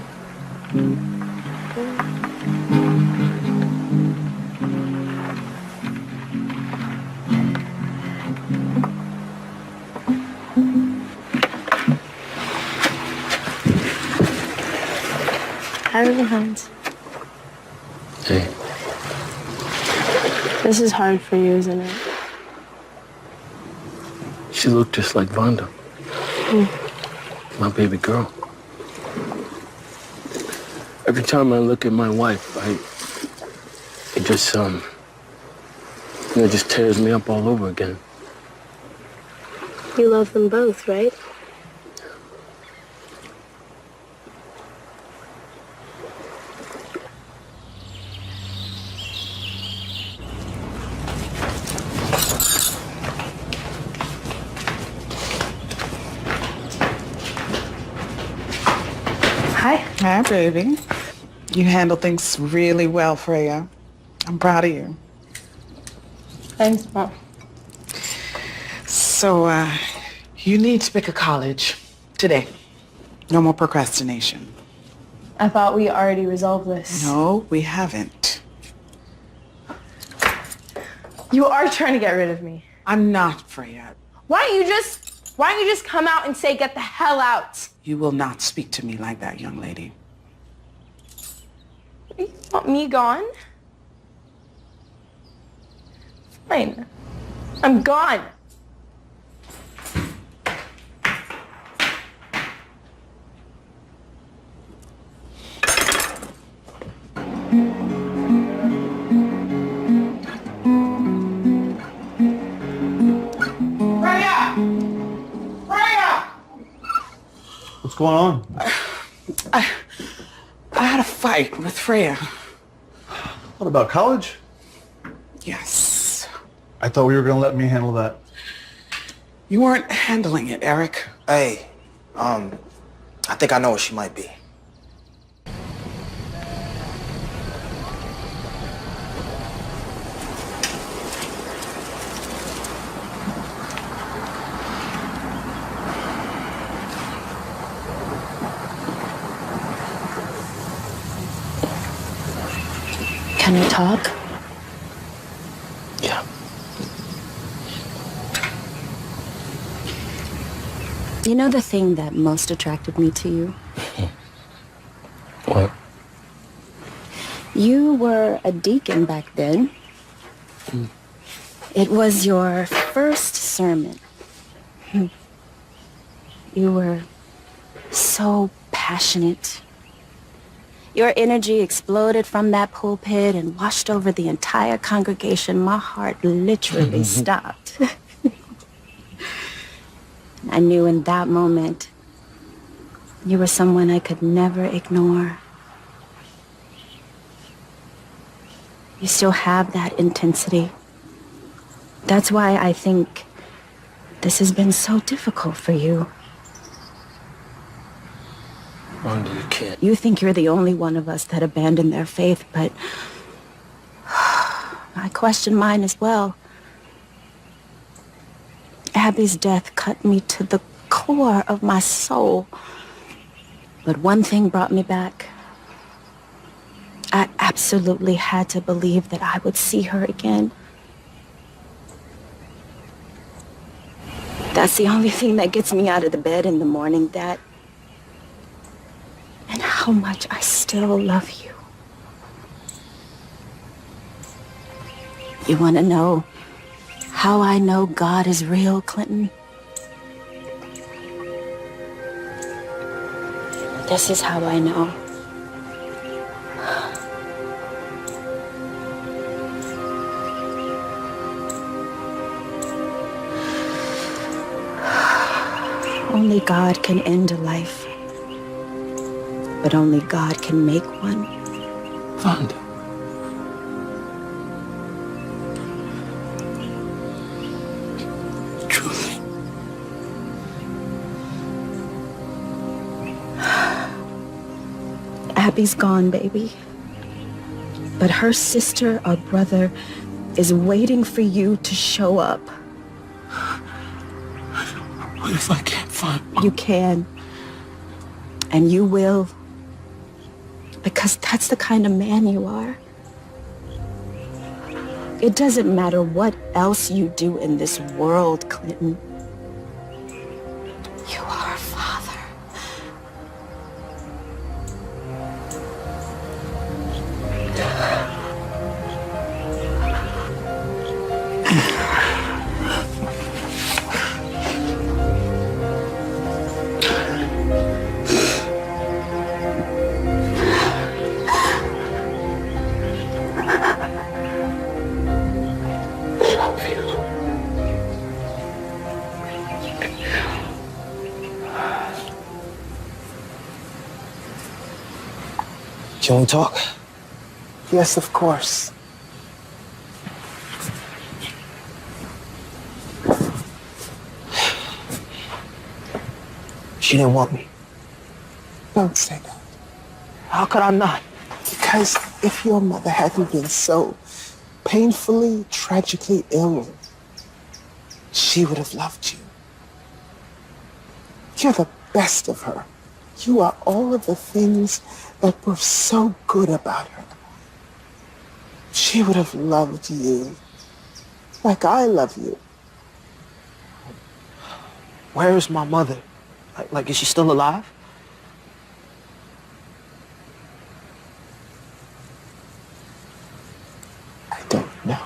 Hi, Hans. Hey. This is hard for you, isn't it? She looked just like Vonda. My baby girl. Every time I look at my wife, it just, just tears me up all over again. You love them both, right? Hi, baby. You handle things really well, Freya. I'm proud of you. Thanks, Mom. So, you need to pick a college today. No more procrastination. I thought we already resolved this. No, we haven't. You are trying to get rid of me. I'm not, Freya. Why don't you just come out and say, get the hell out? You will not speak to me like that, young lady. You want me gone? Fine. I'm gone. What's going on? I had a fight with Freya. What about college? Yes. I thought we were going to let me handle that. You weren't handling it, Eric. Hey, I think I know what she might be. Can we talk? Yeah. You know the thing that most attracted me to you? What? You were a deacon back then. It was your first sermon. You were so passionate. Your energy exploded from that pulpit and washed over the entire congregation. My heart literally stopped. I knew in that moment you were someone I could never ignore. You still have that intensity. That's why I think this has been so difficult for you. Wanda, you can't. You think you're the only one of us that abandoned their faith, but I question mine as well. Abby's death cut me to the core of my soul. But one thing brought me back. I absolutely had to believe that I would see her again. That's the only thing that gets me out of the bed in the morning, that and how much I still love you. You want to know how I know God is real, Clinton? This is how I know. Only God can end a life. But only God can make one. Wanda. Truly. Abby's gone, baby. But her sister or brother is waiting for you to show up. What if I can't find Mom? You can. And you will. Because that's the kind of man you are. It doesn't matter what else you do in this world, Clinton. You are a father. Can we talk? Yes, of course. She didn't want me. Don't say that. How could I not? Because if your mother hadn't been so painfully, tragically ill, she would have loved you. You're the best of her. You are all of the things that were so good about her. She would have loved you like I love you. Where is my mother? Like, is she still alive? I don't know.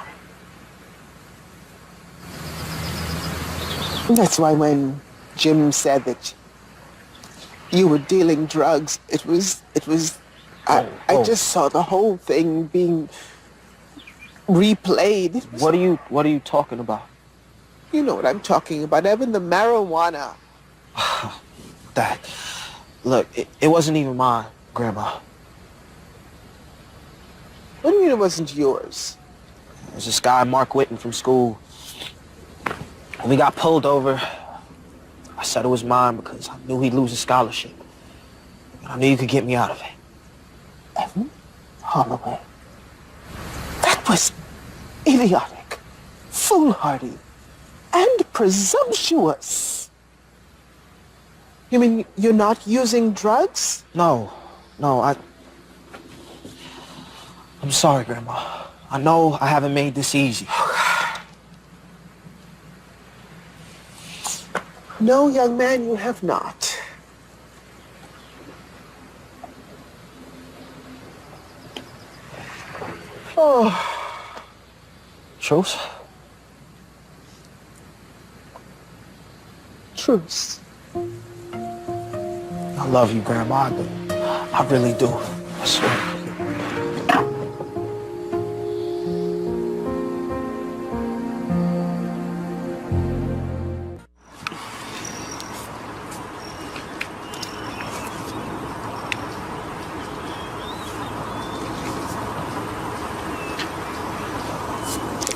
That's why when Jim said that you were dealing drugs, I just saw the whole thing being replayed. What are you talking about? You know what I'm talking about, Evan, the marijuana. Dad, look, it wasn't even mine, Grandma. What do you mean it wasn't yours? There's this guy, Mark Whitten, from school. When we got pulled over, I said it was mine because I knew he'd lose his scholarship. And I knew you could get me out of it. Evan Holloway. That was idiotic, foolhardy, and presumptuous. You mean you're not using drugs? No, I'm sorry, Grandma. I know I haven't made this easy. No, young man, you have not. Oh. Truce? Truce. I love you, Grandma. I really do. I swear.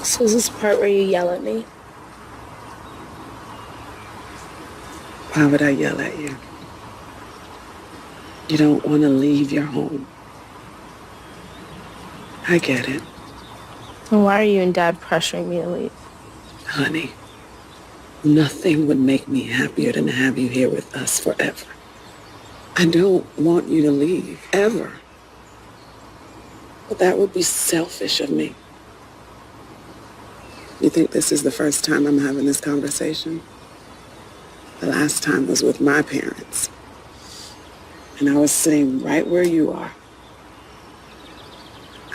So is this the part where you yell at me? Why would I yell at you? You don't want to leave your home. I get it. And why are you and Dad pressuring me to leave? Honey, nothing would make me happier than to have you here with us forever. I don't want you to leave, ever. But that would be selfish of me. You think this is the first time I'm having this conversation? The last time was with my parents. And I was sitting right where you are.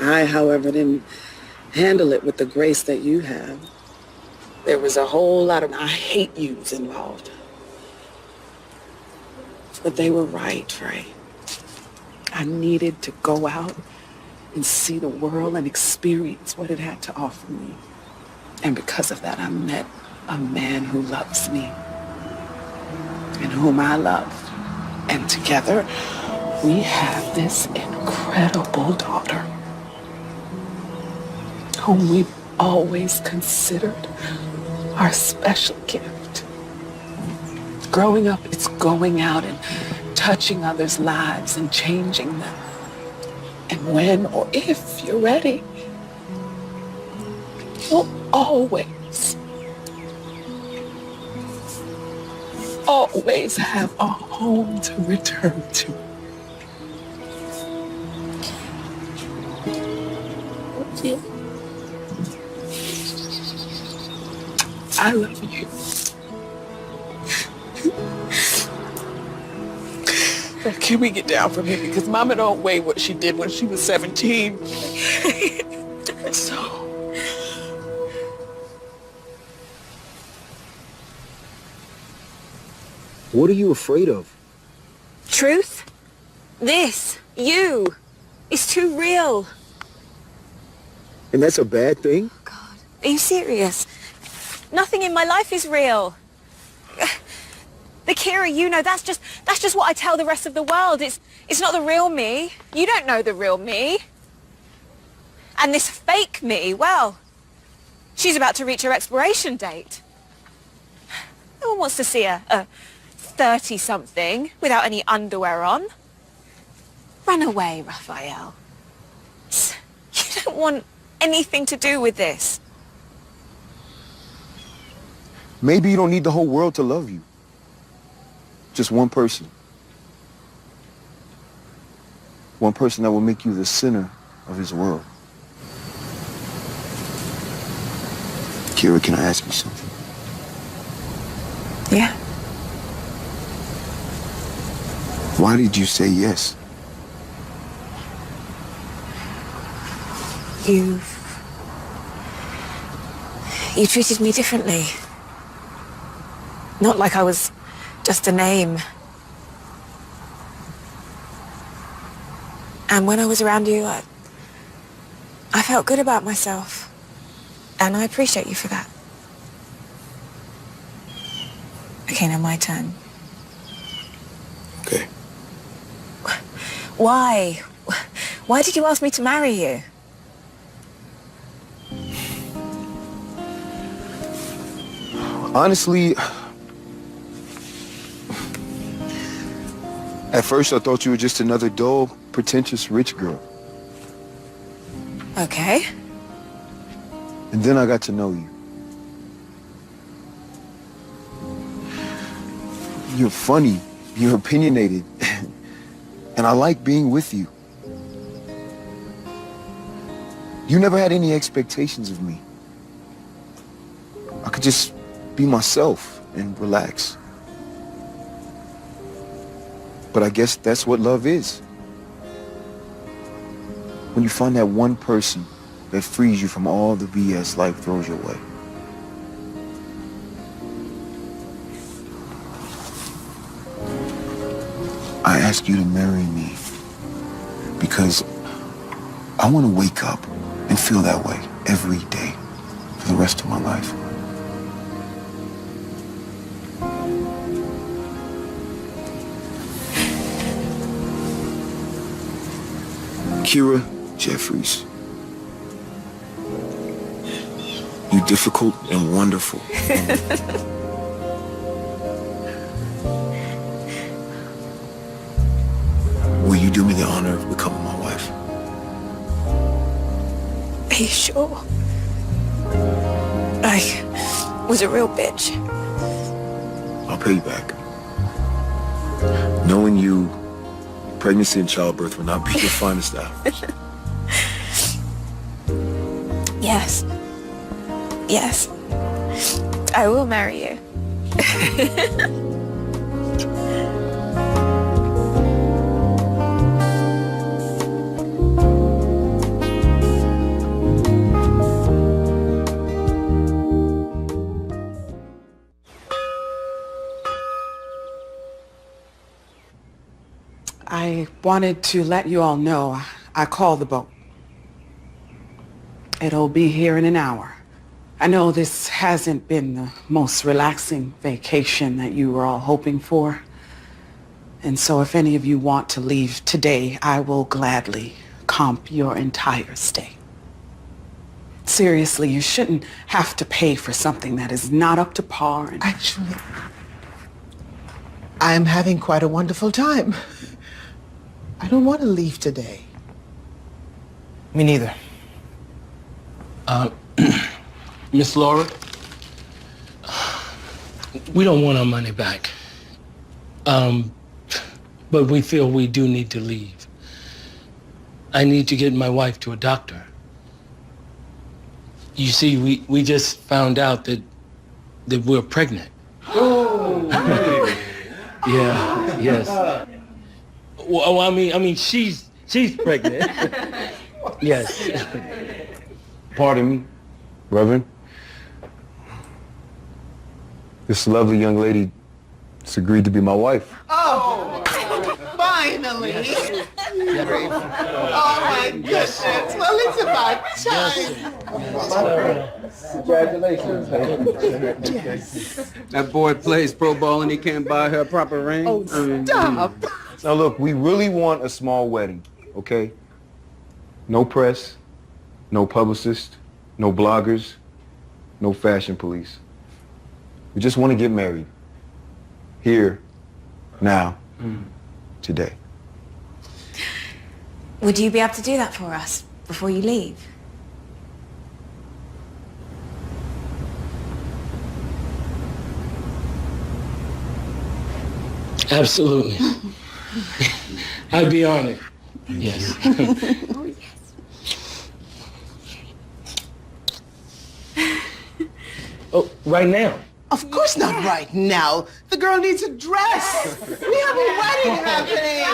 I, however, didn't handle it with the grace that you have. There was a whole lot of I hate yous involved. But they were right, Trey. I needed to go out and see the world and experience what it had to offer me. And because of that, I met a man who loves me and whom I love. And together, we have this incredible daughter whom we've always considered our special gift. Growing up, it's going out and touching others' lives and changing them. And when or if you're ready, you'll always have a home to return to. Yeah. I love you. Now, can we get down from here? Because Mama don't weigh what she did when she was 17. So... What are you afraid of? Truth? This, you, is too real. And that's a bad thing? God, are you serious? Nothing in my life is real. The Kira you know, that's just what I tell the rest of the world. It's not the real me. You don't know the real me. And this fake me, well, she's about to reach her expiration date. No one wants to see a 30-something without any underwear on. Run away, Raphael. You don't want anything to do with this. Maybe you don't need the whole world to love you. Just one person. One person that will make you the center of his world. Kira, can I ask you something? Yeah. Why did you say yes? You treated me differently. Not like I was just a name. And when I was around you, I felt good about myself. And I appreciate you for that. Okay, now my turn. Okay. Why? Why did you ask me to marry you? Honestly, at first I thought you were just another dull, pretentious rich girl. Okay. And then I got to know you. You're funny, you're opinionated, and I like being with you. You never had any expectations of me. I could just be myself and relax. But I guess that's what love is. When you find that one person that frees you from all the BS life throws your way. I ask you to marry me because I want to wake up and feel that way every day for the rest of my life. Kira Jeffries. You're difficult and wonderful. Will you do me the honor of becoming my wife? Are you sure? I was a real bitch. I'll pay you back. Knowing you, pregnancy and childbirth will not be your finest hours. Yes. Yes. I will marry you. I wanted to let you all know I called the boat. It'll be here in an hour. I know this hasn't been the most relaxing vacation that you were all hoping for. And so if any of you want to leave today, I will gladly comp your entire stay. Seriously, you shouldn't have to pay for something that is not up to par. And Actually, I'm having quite a wonderful time. I don't want to leave today. Me neither. Miss Laura, we don't want our money back. But we feel we do need to leave. I need to get my wife to a doctor. You see, we just found out that we're pregnant. Oh! Yeah, yes. Well, I mean, she's pregnant. Yes. Pardon me, Reverend. This lovely young lady has agreed to be my wife. Oh, finally. Oh, my goodness. Well, it's about time. Congratulations. Yes. That boy plays pro ball and he can't buy her a proper ring. Oh, stop. Now look, we really want a small wedding, okay? No press, no publicist, no bloggers, no fashion police. We just want to get married. Here, now, today. Would you be able to do that for us before you leave? Absolutely. I'd be honored. Yes. Oh, yes. Oh, right now? Of course not right now. The girl needs a dress. We have a wedding happening.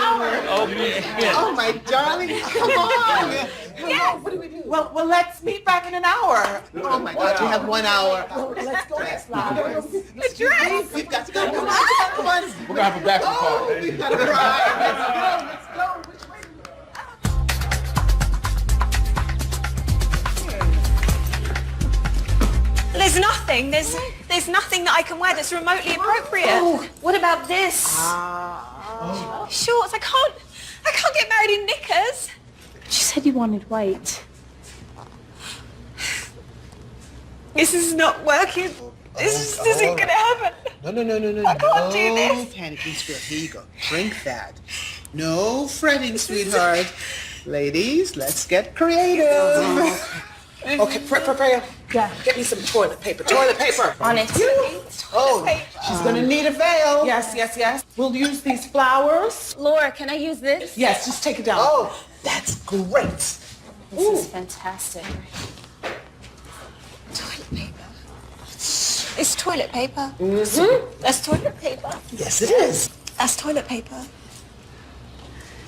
Oh, yeah. Oh, my darling, come on. Yes. What do we do? Well, let's meet back in an hour. Oh, my God, we have 1 hour. Let's go next flowers. A dress. We've got to go. Come on, come on. We're gonna have a bachelor party. Oh, we've got to ride. Let's go. Which way? There's nothing. There's nothing that I can wear that's remotely appropriate. Oh, what about this? Shorts. I can't get married in knickers. You said you wanted white. This is not working. This isn't gonna happen. No. I can't do this. No panicking, sweetheart. Here you go. Drink that. No fretting, sweetheart. Ladies, let's get creative. Okay, Freya. Yeah. Get me some toilet paper. Toilet paper. On it. Oh, she's gonna need a veil. Yes. We'll use these flowers. Laura, can I use this? Yes, just take it down. Oh, that's great. This is fantastic. Toilet paper. It's toilet paper. Mm-hmm. That's toilet paper. Yes, it is. That's toilet paper.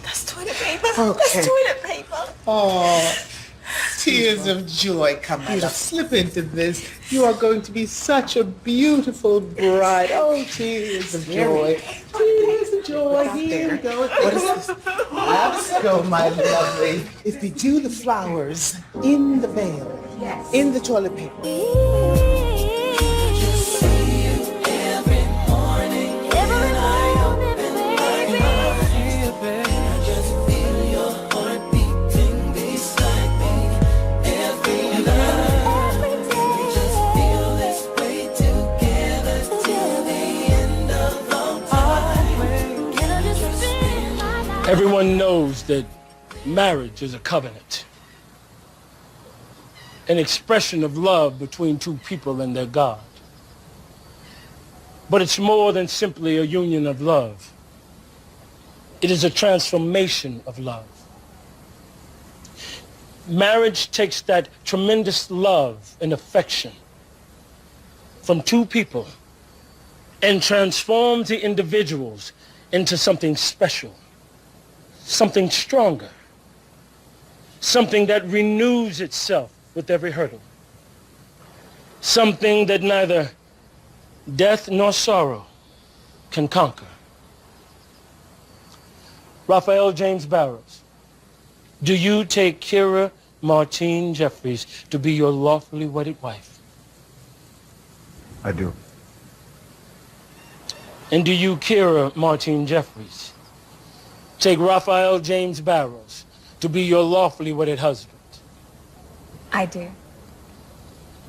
That's toilet paper. Okay. That's toilet paper. Oh, tears of joy come out. Slip into this. You are going to be such a beautiful bride. Oh, tears of joy. Tears of joy. Here we go. What is this? Let's go, my lovely. If we do the flowers in the veil, Yes. in the toilet paper. Everyone knows that marriage is a covenant, an expression of love between two people and their God. But it's more than simply a union of love. It is a transformation of love. Marriage takes that tremendous love and affection from two people and transforms the individuals into something special, something stronger, something that renews itself with every hurdle, something that neither death nor sorrow can conquer. Raphael James Barrows, do you take Kira Martine Jeffries to be your lawfully wedded wife? I do. And do you, Kira Martine Jeffries, take Raphael James Barrows to be your lawfully wedded husband? I do.